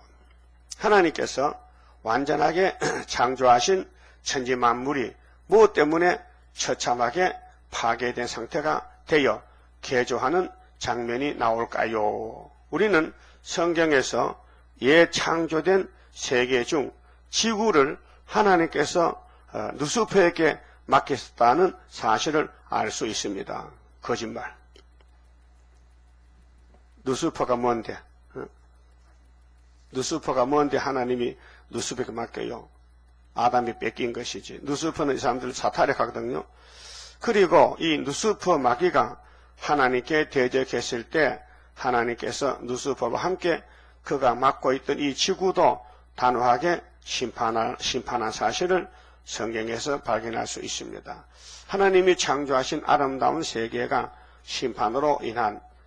하나님께서 완전하게 창조하신 천지 만물이 무엇 때문에 처참하게 파괴된 상태가 되어 개조하는 장면이 나올까요? 우리는 성경에서 창조된 세계 중 지구를 하나님께서 누수퍼에게 맡겼다는 사실을 알 수 있습니다. 거짓말. 누수퍼가 뭔데? 누수퍼가 뭔데 하나님이 누수퍼에게 맡겨요? 아담이 뺏긴 것이지. 누수퍼는 이 사람들 사타력하거든요. 그리고 이 누수퍼 마귀가 하나님께 대적했을 때 하나님께서 누수퍼와 함께 그가 맡고 있던 이 지구도 단호하게 심판한 사실을 성경에서 발견할 수 있습니다. 하나님이 창조하신 아름다운 세계가 심판으로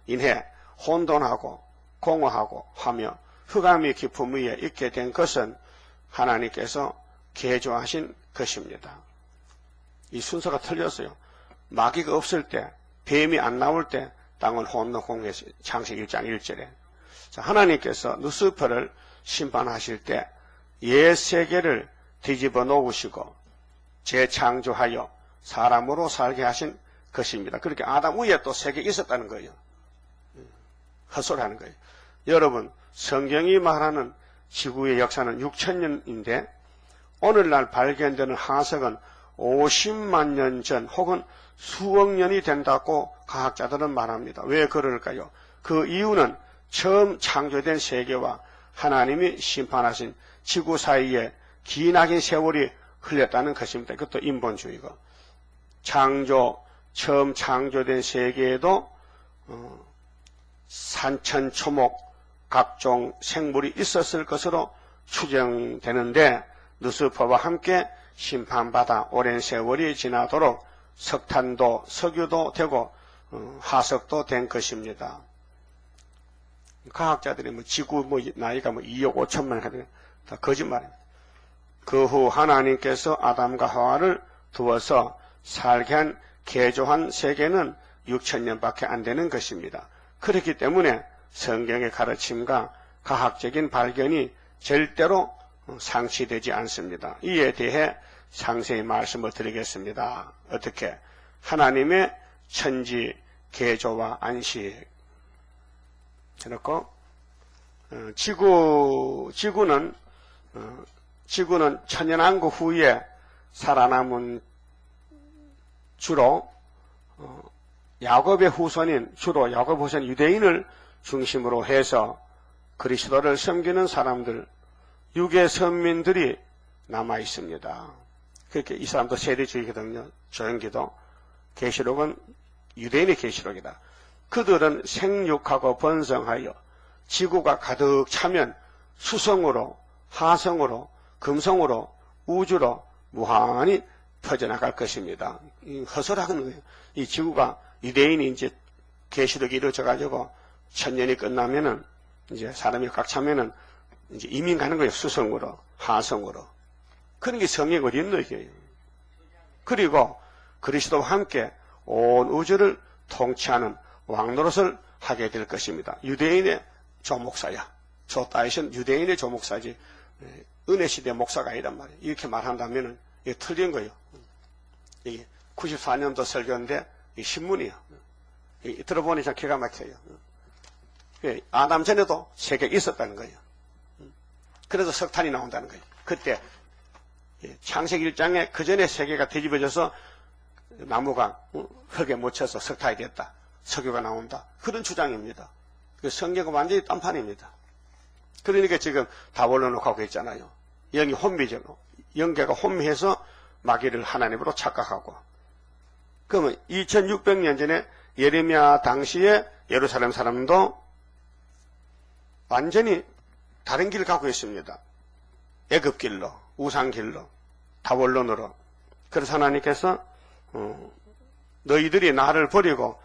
인해 혼돈하고 공허하고 하며 흑암의 깊음 위에 있게 된 것은 하나님께서 개조하신 것입니다. 이 순서가 틀렸어요. 마귀가 없을 때, 뱀이 안 나올 때 땅은 혼돈 공허했어요. 창세기 1장 1절에. 하나님께서 누스퍼를 심판하실 때 옛 세계를 뒤집어 놓으시고 재창조하여 사람으로 살게 하신 것입니다. 그렇게 아담 위에 또 세계 있었다는 거예요. 헛소리하는 거예요. 여러분, 성경이 말하는 지구의 역사는 6,000년인데 오늘날 발견되는 화석은 50만 년 전 혹은 수억 년이 된다고 과학자들은 말합니다. 왜 그럴까요? 그 이유는 처음 창조된 세계와 하나님이 심판하신 지구 사이에 기나긴 세월이 흘렸다는 것입니다. 이것도 인본주의고. 처음 창조된 세계에도 산천초목 각종 생물이 있었을 것으로 추정되는데 누스퍼와 함께 심판받아 오랜 세월이 지나도록 석탄도 석유도 되고 화석도 된 것입니다. 과학자들이 지구 나이가 2억 5천만 하거든요. 다 거짓말입니다. 그 후 하나님께서 아담과 하와를 두어서 살게 한 개조한 세계는 6,000년밖에 안 되는 것입니다. 그렇기 때문에 성경의 가르침과 과학적인 발견이 절대로 상치되지 않습니다. 이에 대해 상세히 말씀을 드리겠습니다. 어떻게? 하나님의 천지 개조와 안식. 해놓고 지구는 천연왕국 후에 살아남은 주로 야곱의 후손인 유대인을 중심으로 해서 그리스도를 섬기는 사람들, 유괴 선민들이 남아 있습니다. 그렇게 이 사람도 세대주의거든요. 조영기도. 계시록은 유대인의 계시록이다. 그들은 생육하고 번성하여 지구가 가득 차면 수성으로, 하성으로, 금성으로, 우주로 무한히 퍼져나갈 것입니다. 허설하는 거예요. 이 지구가 유대인이 이제 계시록이 이루어져가지고 1000년이 끝나면은 이제 사람이 꽉 차면은 이제 이민 가는 거예요. 수성으로, 하성으로. 그런 게 성경이 어디 있노 이게. 그리고 그리스도와 함께 온 우주를 통치하는 왕노릇을 하게 될 것입니다. 유대인의 조목사야. 조다윗은 유대인의 조목사지 은혜시대 목사가 아니란 말이에요. 이렇게 말한다면 이게 틀린 거예요. 이게 94년도 설교인데 이 신문이에요. 들어보니 참 기가 막혀요. 아담 전에도 세계가 있었다는 거예요. 그래서 석탄이 나온다는 거예요. 그때 창세기 1장에 그 전에 세계가 뒤집어져서 나무가 흙에 묻혀서 석탄이 됐다. 석유가 나온다. 그런 주장입니다. 성경은 완전히 딴판입니다. 그러니까 지금 다 올려놓고 있잖아요. 영이 혼미죠. 영계가 혼미해서 마귀를 하나님으로 착각하고. 그러면 2600년 전에 예레미야 당시에 예루살렘 사람도 완전히 다른 길을 가고 있습니다. 애굽길로, 우상길로, 다원론으로. 그래서 하나님께서 너희들이 나를 버리고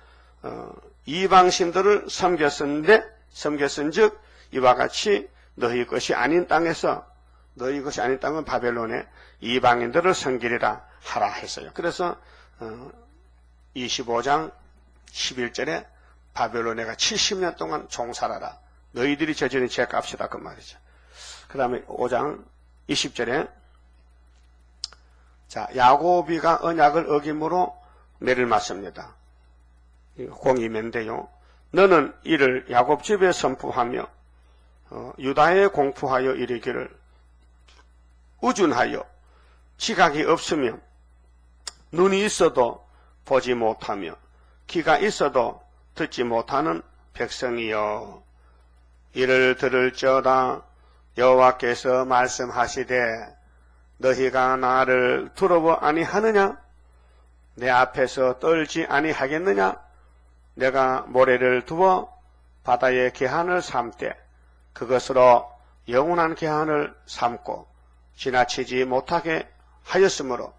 이방신들을 섬겼은즉 이와 같이 너희 것이 아닌 땅에서 너희 것이 아닌 땅은 바벨론에 이방인들을 섬기리라 하라 했어요. 그래서 25장 11절에 바벨론에가 70년 동안 종살아라. 너희들이 저지른 죄값이다 그 말이죠. 그 다음에 5장 20절에 자, 야곱이가 언약을 어김으로 매를 맞습니다. 공임인데요. 너는 이를 야곱 집에 선포하며 유다에 공포하여 이르기를 우준하여 지각이 없으며 눈이 있어도 보지 못하며 귀가 있어도 듣지 못하는 백성이여 이를 들을지어다 여호와께서 말씀하시되 너희가 나를 두려워 아니하느냐 내 앞에서 떨지 아니하겠느냐 내가 모래를 두어 바다의 계한을 삼되 그것으로 영원한 계한을 삼고 지나치지 못하게 하였으므로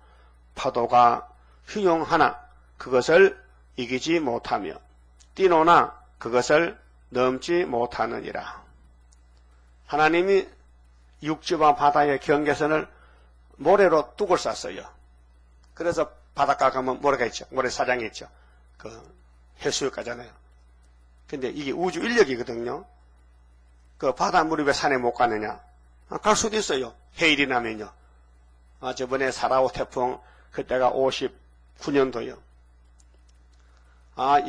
파도가 흉용하나 그것을 이기지 못하며 뛰노나 그것을 넘지 못하느니라. 하나님이 육지와 바다의 경계선을 모래로 뚝을 쌌어요. 그래서 바닷가 가면 모래가 있죠. 모래사장이 있죠. 그 해수욕가잖아요. 근데 이게 우주 인력이거든요. 그 바닷물이 왜 산에 못 가느냐? 갈 수도 있어요. 해일이 나면요. 저번에 사라오 태풍 그때가 59년도요.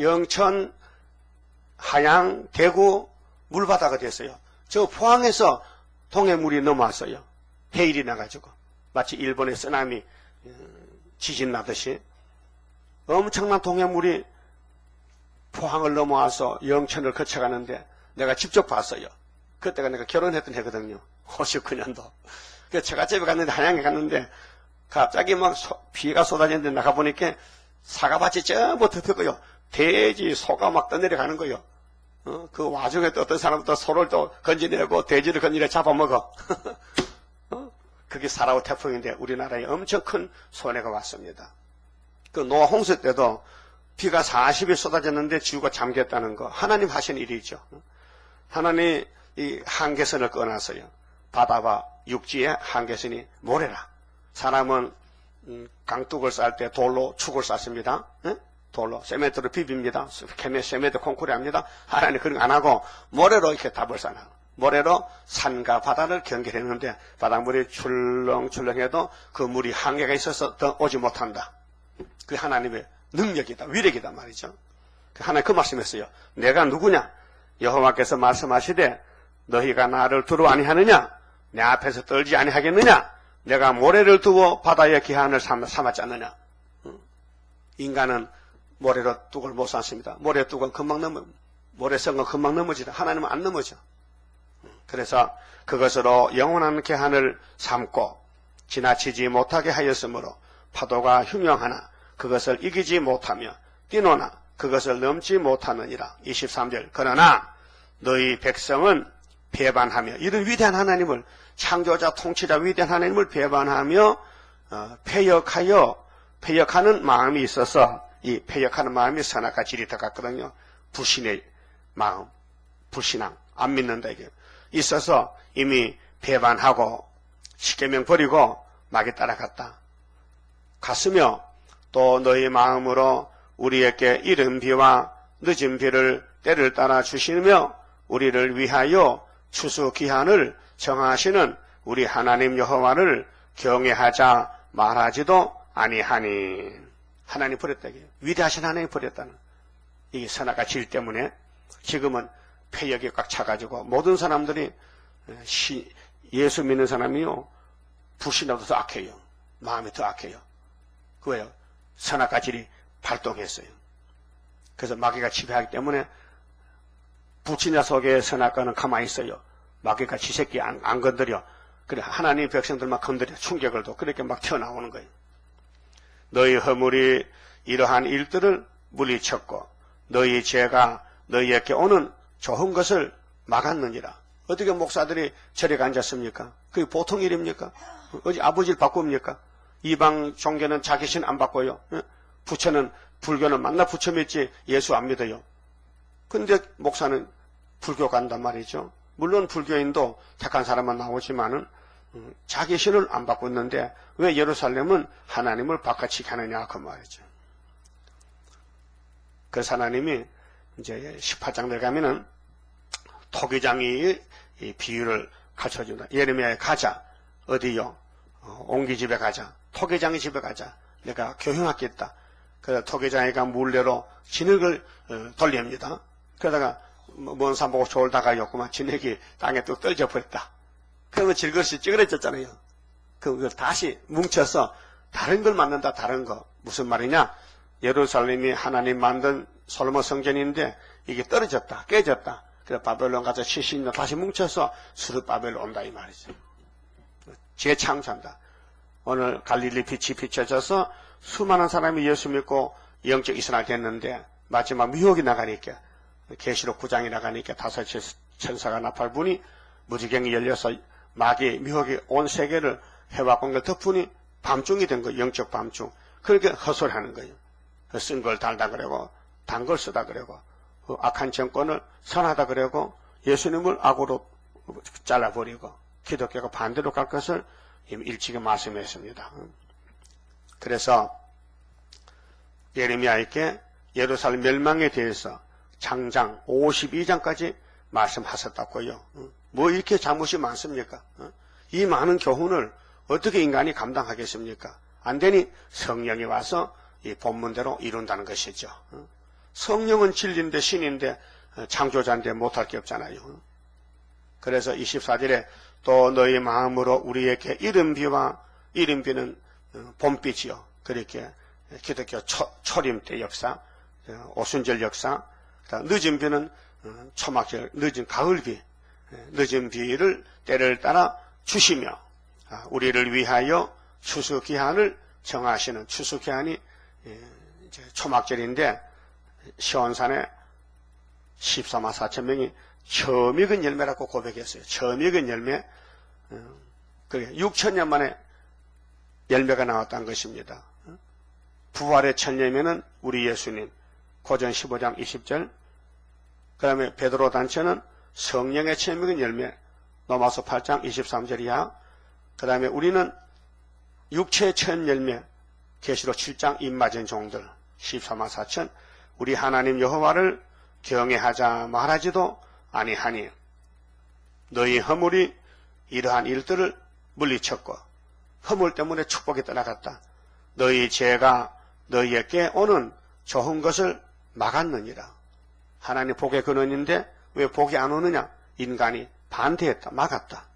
영천, 하양, 대구 물바다가 됐어요. 저 포항에서 동해물이 넘어왔어요. 해일이 나가지고 마치 일본의 쓰나미 지진 나듯이 엄청난 동해물이 포항을 넘어와서 영천을 거쳐가는데 내가 직접 봤어요. 그때가 내가 결혼했던 해거든요. 59년도. 그래서 처갓집에 갔는데 한양에 갔는데 갑자기 막 비가 쏟아지는데 나가보니까 사과밭이 전부 덮였고요. 돼지, 소가 막 떠내려가는 거예요. 그 와중에 또 어떤 사람도 소를 또 건지내고 돼지를 건지내 잡아먹어. 그게 사라오 태풍인데 우리나라에 엄청 큰 손해가 왔습니다. 그 노아 홍수 때도 비가 40일 쏟아졌는데 지구가 잠겼다는 거 하나님 하신 일이죠. 하나님 이 한계선을 꺼놨어요. 바다와 육지의 한계선이 모래라. 사람은 강둑을 쌀 때 돌로 축을 쌌습니다. 돌로 세멘트로 비빕니다. 세멘트 콘크리 합니다. 하나님 그런 거 안 하고 모래로 이렇게 답을 싸나. 모래로 산과 바다를 경계했는데 바닷물이 출렁출렁해도 그 물이 한계가 있어서 더 오지 못한다. 그 하나님의 능력이다. 위력이다 말이죠. 하나님 그 말씀했어요. 내가 누구냐? 여호와께서 말씀하시되 너희가 나를 두루 아니하느냐? 내 앞에서 떨지 아니하겠느냐? 내가 모래를 두어 바다의 기한을 삼았지 않느냐? 인간은 모래로 뚝을 못 쌓습니다. 모래 뚝은 금방 모래성은 금방 넘어지다. 하나님은 안 넘어져. 그래서 그것으로 영원한 계한을 삼고 지나치지 못하게 하였으므로 파도가 흉용하나 그것을 이기지 못하며 뛰노나 그것을 넘지 못하느니라. 23절 그러나 너희 백성은 배반하며 이런 위대한 하나님을 창조자 통치자 위대한 하나님을 배반하며 패역하는 마음이 있어서 이 패역하는 마음이 선악과 지리터 같거든요. 불신의 마음, 불신앙, 안 믿는다 이게 있어서 이미 배반하고 십계명 버리고 마귀 따라갔다. 갔으며 또 너희 마음으로 우리에게 이른 비와 늦은 비를 때를 따라 주시며 우리를 위하여 추수 기한을 정하시는 우리 하나님 여호와를 경외하자 말하지도 아니하니. 하나님 버렸다. 위대하신 하나님 버렸다는. 이게 선악과 질 때문에 지금은 폐역이 꽉 차가지고 모든 사람들이 예수 믿는 사람이요 불신하도 더 악해요. 마음이 더 악해요. 그거예요. 선악과 질이 발동했어요. 그래서 마귀가 지배하기 때문에 불신자 속에 선악과는 가만히 있어요. 마귀가 지새끼 안 건드려. 그래 하나님 백성들만 건드려 충격을 도 그렇게 막 튀어나오는 거예요. 너희 허물이 이러한 일들을 물리쳤고 너희 죄가 너희에게 오는 좋은 것을 막았느니라. 어떻게 목사들이 절에 앉았습니까? 그게 보통 일입니까? 어디 아버지를 바꿉니까? 이방 종교는 자기 신 안 바꿔요. 부처는 불교는 만나 부처 믿지 예수 안 믿어요. 근데 목사는 불교 간단 말이죠. 물론 불교인도 택한 사람만 나오지만은 자기 신을 안 바꿨는데 왜 예루살렘은 하나님을 바꿔치기 하느냐 그 말이죠. 그래서 하나님이 이제 18장 들어가면은 토기장이 이 비유를 가르쳐준다. 예레미야에 가자. 어디요? 옹기 집에 가자. 토기장이 집에 가자. 내가 교훈하겠다. 그래서 토기장이가 물레로 진흙을 돌립니다. 그러다가 먼 산 보고 졸다가였구만 진흙이 땅에 뚝 떨어져 버렸다. 그러면 질것이 찌그러졌잖아요. 그걸 다시 뭉쳐서 다른 걸 만든다. 다른 거. 무슨 말이냐? 예루살렘이 하나님 만든 솔로몬 성전인데 이게 떨어졌다. 깨졌다. 그래서 바벨론 가서 70년 다시 뭉쳐서 수르바벨 온다 이 말이죠. 재창조한다. 오늘 갈릴리 빛이 비춰져서 수많은 사람이 예수 믿고 영적 이스라엘 됐는데 마지막 미혹이 나가니까 계시록 9장이 나가니까 다섯 천사가 나팔분이 무지경이 열려서 마귀 미혹이 온 세계를 해왔건 걸 덕분이 밤중이 된 거예요. 영적 밤중. 그렇게 헛소리하는 거예요. 쓴 걸 달다 그러고 단 걸 쓰다 그러고 악한 정권을 선하다 그러고 예수님을 악으로 잘라버리고 기독교가 반대로 갈 것을 이미 일찍이 말씀했습니다. 그래서 예레미야에게 예루살렘 멸망에 대해서 장장 52장까지 말씀하셨다고요. 뭐 이렇게 잘못이 많습니까? 이 많은 교훈을 어떻게 인간이 감당하겠습니까? 안 되니 성령이 와서 이 본문대로 이룬다는 것이죠. 성령은 진리인데 신인데 창조자인데 못할 게 없잖아요. 그래서 24절에 또 너희 마음으로 우리에게 이른비와 이른비는 봄빛이요. 그렇게 기독교 초림 때 역사, 오순절 역사, 늦은 비는 초막절, 늦은 가을비, 늦은 비를 때를 따라 주시며 우리를 위하여 추수기한을 정하시는 추수기한이 이제 초막절인데 시온산에 14만 4천 명이 처음 익은 열매라고 고백했어요. 처음 익은 열매. 그게 6천년 만에 열매가 나왔다는 것입니다. 부활의 첫 열매는 우리 예수님. 고전 15장 20절. 그 다음에 베드로 단체는 성령의 처음 익은 열매. 로마서 8장 23절이야. 그 다음에 우리는 육체의 첫 열매. 계시록 7장 입맞은 종들. 14만 4천. 우리 하나님 여호와를 경외하자 말하지도 아니하니 너희 허물이 이러한 일들을 물리쳤고 허물 때문에 축복이 떠나갔다. 너희 죄가 너희에게 오는 좋은 것을 막았느니라. 하나님 복의 근원인데 왜 복이 안 오느냐? 인간이 반대했다. 막았다.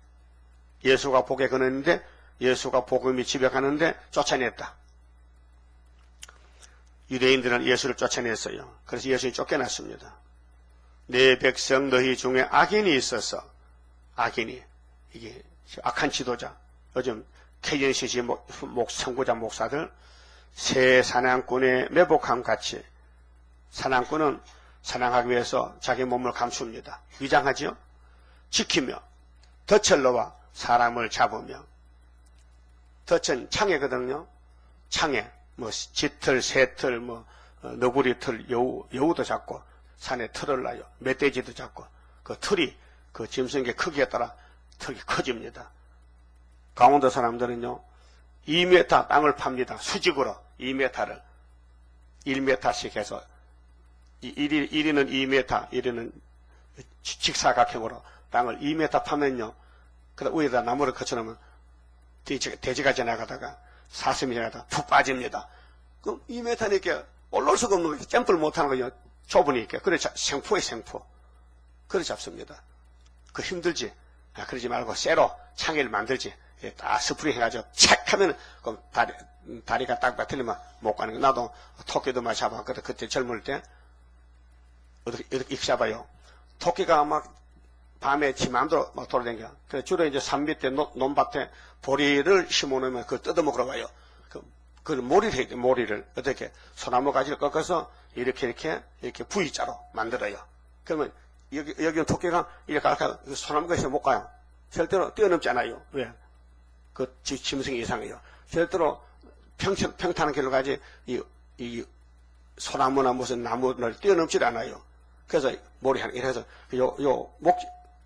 예수가 복의 근원인데 예수가 복음이 집에 가는데 쫓아냈다. 유대인들은 예수를 쫓아냈어요. 그래서 예수님이 쫓겨났습니다. 내 백성 너희 중에 악인이 있어서 악인이 이게 악한 지도자 요즘 KNCC 선구자 목사들 새 사냥꾼의 매복함 같이 사냥꾼은 사냥하기 위해서 자기 몸을 감춥니다. 위장하지요. 지키며 덫을 놓아 사람을 잡으며 덫은 창에거든요. 창에 뭐 짙을, 새틀, 뭐 너구리틀, 여우도 잡고 산에 틀을 놔요. 멧돼지도 잡고 그 틀이 그 짐승의 크기에 따라 턱이 커집니다. 강원도 사람들은요 2m 땅을 팝니다. 수직으로 2m를 1m씩 해서 1위는 2m, 1위는 직사각형으로 땅을 2m 파면요 그다 위에다 나무를 거쳐놓으면 돼지가 지나가다가 사슴이 지나가다가 푹 빠집니다. 그럼 2m니까 올라올 수가 없는 거예요. 점프를 못하는 거예요. 좁으니까. 그래서 생포에 생포. 그래 잡습니다. 그 힘들지. 그러지 말고 쇠로 창의를 만들지. 딱 스프링 해가지고 착 하면 그럼 다리가 딱 틀리면 못 가는 거. 나도 토끼도 막 잡았거든. 그때 젊을 때 이렇게 잡아요. 토끼가 막 밤에 지 마음대로 막 돌아다녀. 그래 주로 이제 산 밑에 논밭에 보리를 심어놓으면 그걸 뜯어먹으러 가요. 그 모리를 해야 돼. 모리를 어떻게 소나무 가지를 꺾어서 이렇게 V자로 만들어요. 그러면 여기 토끼가 이렇게 갈까 소나무가 있으면 못 가요. 절대로 뛰어넘지 않아요. 왜? 그 짐승이 이상해요. 절대로 평탄한 길로 가지 이 소나무나 무슨 나무를 뛰어넘지 않아요. 그래서 모리하는 이래서 요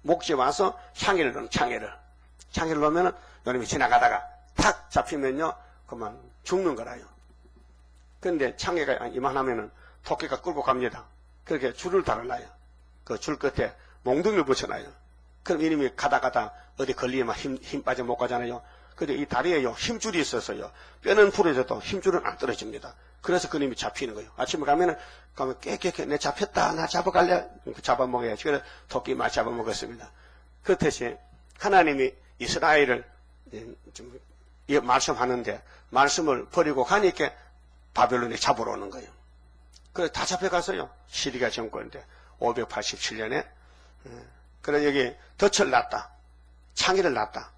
목지 와서 창의를 넣는 창의를 넣으면은 요놈이 지나가다가 탁 잡히면요 그만 죽는 거라요. 그런데 창의가 이만하면은 토끼가 끌고 갑니다. 그렇게 줄을 달아놔요. 그 줄 끝에 몽둥이를 붙여놔요. 그럼 이놈이 가다 어디 걸리면 힘 빠져 못 가잖아요. 근데 이 다리에요, 힘줄이 있어서요. 뼈는 부러져도 힘줄은 안 떨어집니다. 그래서 그놈이 잡히는 거예요. 아침에 가면 깨깨깨 내 잡혔다. 나 잡아갈래? 잡아먹어야지. 그래서 토끼 많이 잡아먹었습니다. 그렇듯이 하나님이 이스라엘을 좀 말씀하는데 말씀을 버리고 가니까 바벨론에 잡으러 오는 거예요. 그래서 다 잡혀갔어요. 시리아 정권인데 587년에. 그래서 여기 덫을 놨다. 창의를 놨다.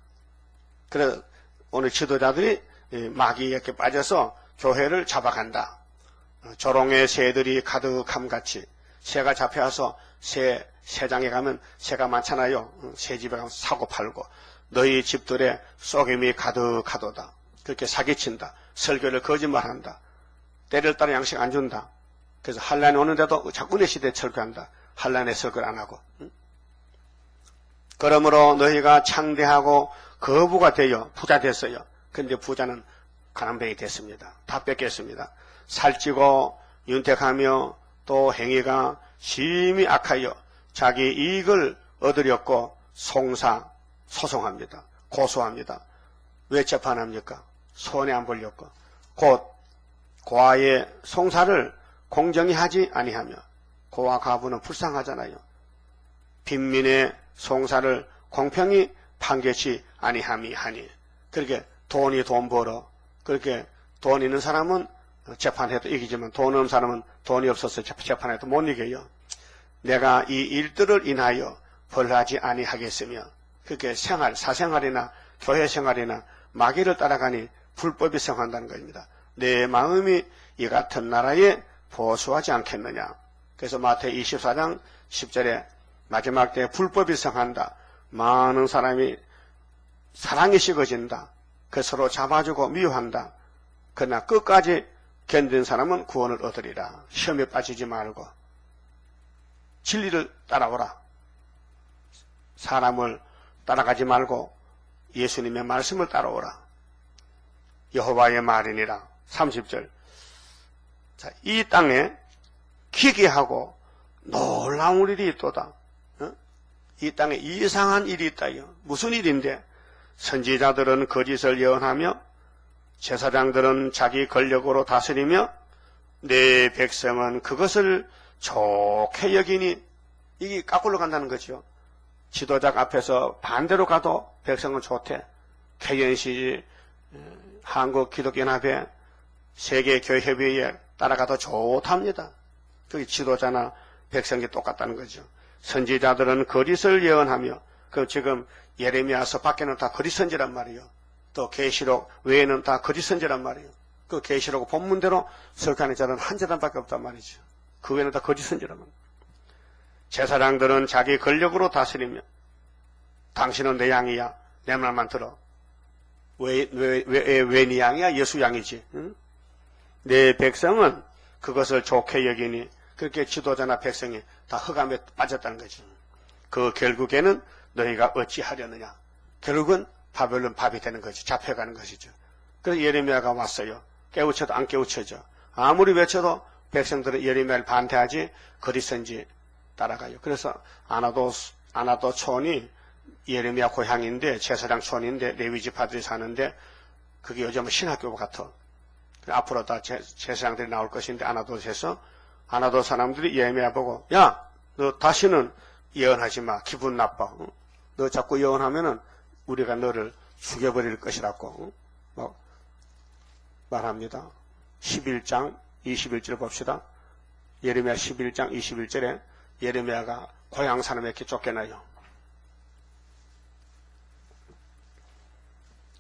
그래서 오늘 지도자들이 마귀에게 빠져서 교회를 잡아간다. 조롱의 새들이 가득함 같이 새가 잡혀와서 새장에 가면 새가 많잖아요. 새 집에 가면 사고 팔고 너희 집들에 쏘김이 가득하도다. 그렇게 사기친다. 설교를 거짓말한다. 때를 따라 양식 안 준다. 그래서 한란이 오는데도 자꾸 내 시대에 설교한다. 한란의 설교를 안 하고. 그러므로 너희가 창대하고 거부가 되어 부자 됐어요. 근데 부자는 가난뱅이 됐습니다. 다 뺏겼습니다. 살찌고 윤택하며 또 행위가 심히 악하여 자기 이익을 얻으려고 소송합니다. 고소합니다. 왜 재판합니까? 손해 안 보려고. 곧 고아의 송사를 공정히 하지 아니하며, 고아 가부는 불쌍하잖아요. 빈민의 송사를 공평히 판결치 아니함이 하니. 그렇게 돈이 돈 벌어. 그렇게 돈 있는 사람은 재판해도 이기지만 돈 없는 사람은 돈이 없어서 재판해도 못 이겨요. 내가 이 일들을 인하여 벌하지 아니하겠으며, 그렇게 사생활이나 교회 생활이나 마귀를 따라가니 불법이 성한다는 것입니다. 내 마음이 이 같은 나라에 보수하지 않겠느냐. 그래서 마태복음 24장 10절에 마지막 때 불법이 성한다. 많은 사람이 사랑이 식어진다. 그 서로 잡아주고 미워한다. 그러나 끝까지 견딘 사람은 구원을 얻으리라. 시험에 빠지지 말고 진리를 따라오라. 사람을 따라가지 말고 예수님의 말씀을 따라오라. 여호와의 말이니라. 30절. 자, 이 땅에 기괴하고 놀라운 일이 있도다. 이 땅에 이상한 일이 있다요. 무슨 일인데? 선지자들은 거짓을 예언하며 제사장들은 자기 권력으로 다스리며 내 백성은 그것을 좋게 여기니. 이게 까꿀로 간다는 거죠. 지도자 앞에서 반대로 가도 백성은 좋대. KNC, 한국기독연합회, 세계교회협의회에 따라가도 좋답니다. 그게 지도자나 백성이 똑같다는 거죠. 선지자들은 거짓을 예언하며, 그 지금 예레미야서 밖에는 다 거짓 선지란 말이에요. 또 계시록 외에는 다 거짓 선지란 말이에요. 그 계시록 본문대로 설교하는 자는 한 재단밖에 없단 말이죠. 그 외에는 다 거짓 선지란 말이에요. 제사장들은 자기 권력으로 다스리며, 당신은 내 양이야. 내 말만 들어. 왜 네 양이야? 예수 양이지. 응? 내 백성은 그것을 좋게 여기니. 그렇게 지도자나 백성이 다 흑암에 빠졌다는 거죠. 그 결국에는 너희가 어찌하려느냐. 결국은 바벨론 밥이 되는 거죠. 잡혀가는 것이죠. 그래서 예레미야가 왔어요. 깨우쳐도 안 깨우쳐져. 아무리 외쳐도 백성들은 예레미야를 반대하지 거짓선지 따라가요. 그래서 아나도 촌이 예레미야 고향인데, 제사장 촌인데 레위 지파들이 사는데 그게 요즘은 신학교 같아. 앞으로 다 제사장들이 나올 것인데 아나도 사람들이 예레미야 보고, 야, 너 다시는 예언하지 마. 기분 나빠. 너 자꾸 예언하면은 우리가 너를 죽여버릴 것이라고 말합니다. 11장 21절 봅시다. 예레미야 11장 21절에 예레미야가 고향 사람에게 쫓겨나요.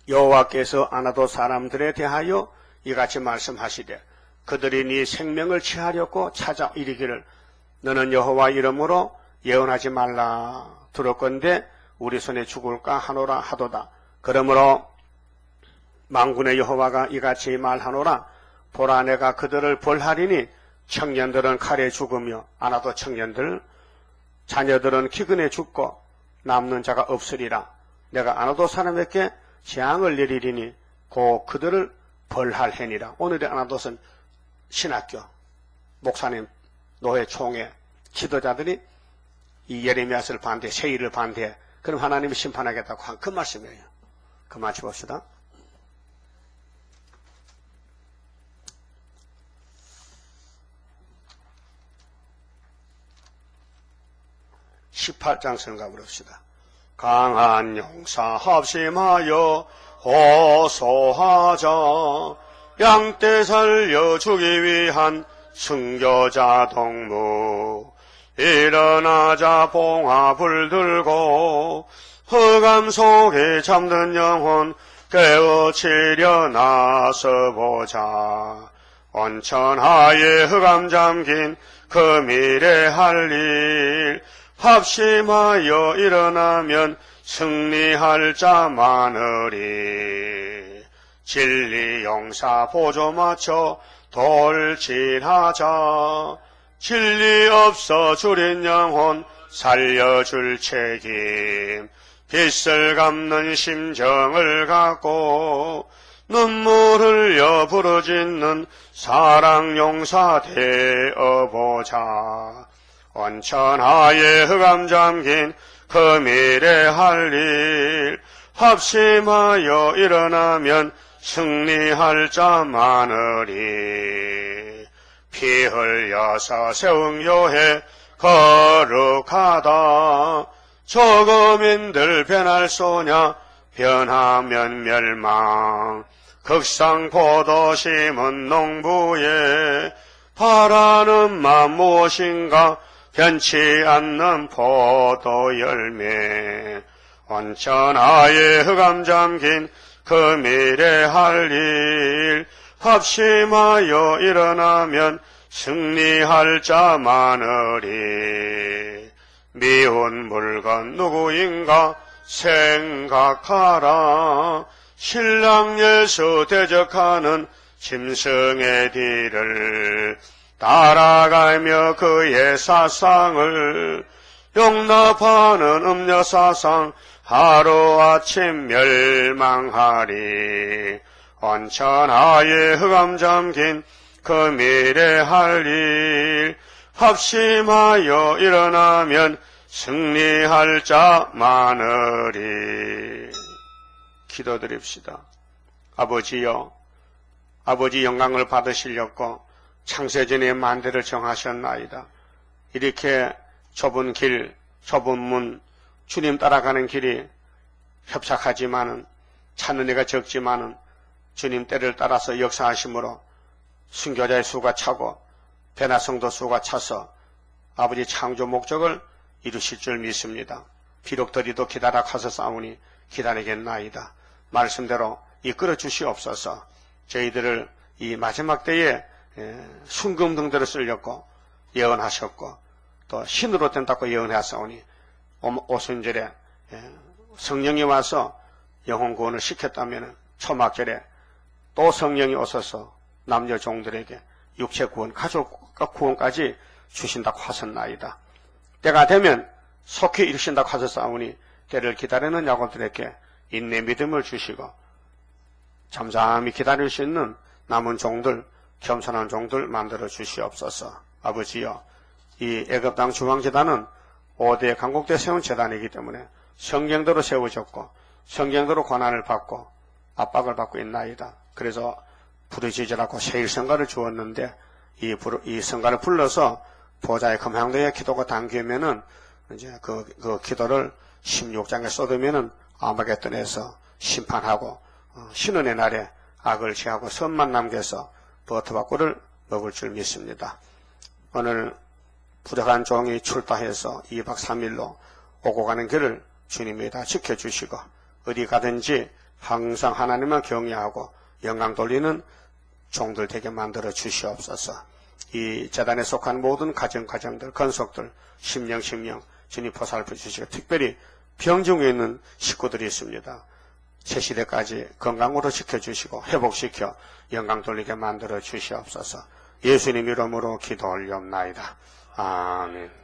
여호와께서 아나도 사람들에 대하여 이같이 말씀하시되, 그들이 네 생명을 취하려고 찾아 이르기를 너는 여호와 이름으로 예언하지 말라. 들었건대 우리 손에 죽을까 하노라 하도다. 그러므로 만군의 여호와가 이같이 말하노라. 보라, 내가 그들을 벌하리니 청년들은 칼에 죽으며, 아나도 청년들, 자녀들은 기근에 죽고 남는 자가 없으리라. 내가 아나도 사람에게 재앙을 내리리니 곧 그들을 벌할 해니라. 오늘의 아나도는 신학교, 목사님, 노회, 총회, 지도자들이 이 예레미야서를 반대, 세일을 반대, 그럼 하나님이 심판하겠다고 한 그 말씀이에요. 그만 봅시다. 18장 성가 부릅시다. 강한 용사 합심하여 호소하자. 양떼 살려주기 위한 순교자 동무. 일어나자 봉합을 들고 흑암 속에 잠든 영혼 깨우치려 나서보자. 온천하에 흑암 잠긴 그 미래 할 일 합심하여 일어나면 승리할 자 많으리. 진리 용사 보조 맞춰 돌진하자. 진리 없어 줄인 영혼 살려줄 책임. 빚을 갚는 심정을 갖고 눈물 흘려 부르짖는 사랑 용사 되어보자. 온천하에 흑암 잠긴 그 미래 할 일 합심하여 일어나면 승리할 자 많으리. 피 흘려서 세운 교회 거룩하다. 저거민들 변할 소냐 변하면 멸망. 극상 포도 심은 농부에 바라는 맘 무엇인가 변치 않는 포도 열매. 온천하에 흑암 잠긴 그 미래 할 일 합심하여 일어나면 승리할 자 많으리. 미운 물건 누구인가 생각하라. 신랑 예수 대적하는 짐승의 뒤를 따라가며 그의 사상을 용납하는 음녀사상 하루아침 멸망하리. 온천하에 흑암 잠긴 그 미래 할 일 합심하여 일어나면 승리할 자 많으리. 기도드립시다. 아버지여, 아버지 영광을 받으시려고 창세전에 만대를 정하셨나이다. 이렇게 좁은 길, 좁은 문, 주님 따라가는 길이 협착하지만은 찾는 이가 적지만은 주님 때를 따라서 역사하심으로 순교자의 수가 차고 배나 성도 수가 차서 아버지 창조 목적을 이루실 줄 믿습니다. 비록 더디도 기다려 가서싸우니 기다리겠나이다. 말씀대로 이끌어 주시옵소서. 저희들을 이 마지막 때에 순금등대로 쓰려고 예언하셨고 또 신으로 된다고 예언하사오니 오순절에 성령이 와서 영혼 구원을 시켰다면 초막절에 또 성령이 오셔서 남녀 종들에게 육체 구원, 가족 구원까지 주신다고 하셨나이다. 때가 되면 속히 이루신다고 하셨사오니 때를 기다리는 야곱들에게 인내 믿음을 주시고 잠잠히 기다릴 수 있는 남은 종들, 겸손한 종들 만들어 주시옵소서. 아버지여, 이 애굽 땅 중앙재단은 5대 강국대 세운 재단이기 때문에 성경대로 세워졌고 성경대로 권한을 받고 압박을 받고 있나이다. 그래서 부르짖으라고 세일성가를 주었는데 이 성가를 불러서 보좌의 금향대에 기도가 담기면은 이제 그 기도를 16장에 쏟으면은 아마겟돈에서 심판하고 신원의 날에 악을 제하고 선만 남겨서 버터박구를 먹을 줄 믿습니다. 오늘 부족한 종이 출타해서 2박 3일로 오고 가는 길을 주님이 다 지켜주시고 어디 가든지 항상 하나님만 경외하고 영광 돌리는 종들 되게 만들어 주시옵소서. 이 재단에 속한 모든 가정들, 건속들, 심령 주님 보살펴 주시고 특별히 병중에 있는 식구들이 있습니다. 새시대까지 건강으로 지켜주시고 회복시켜 영광 돌리게 만들어 주시옵소서. 예수님 이름으로 기도 올리옵나이다. 아멘.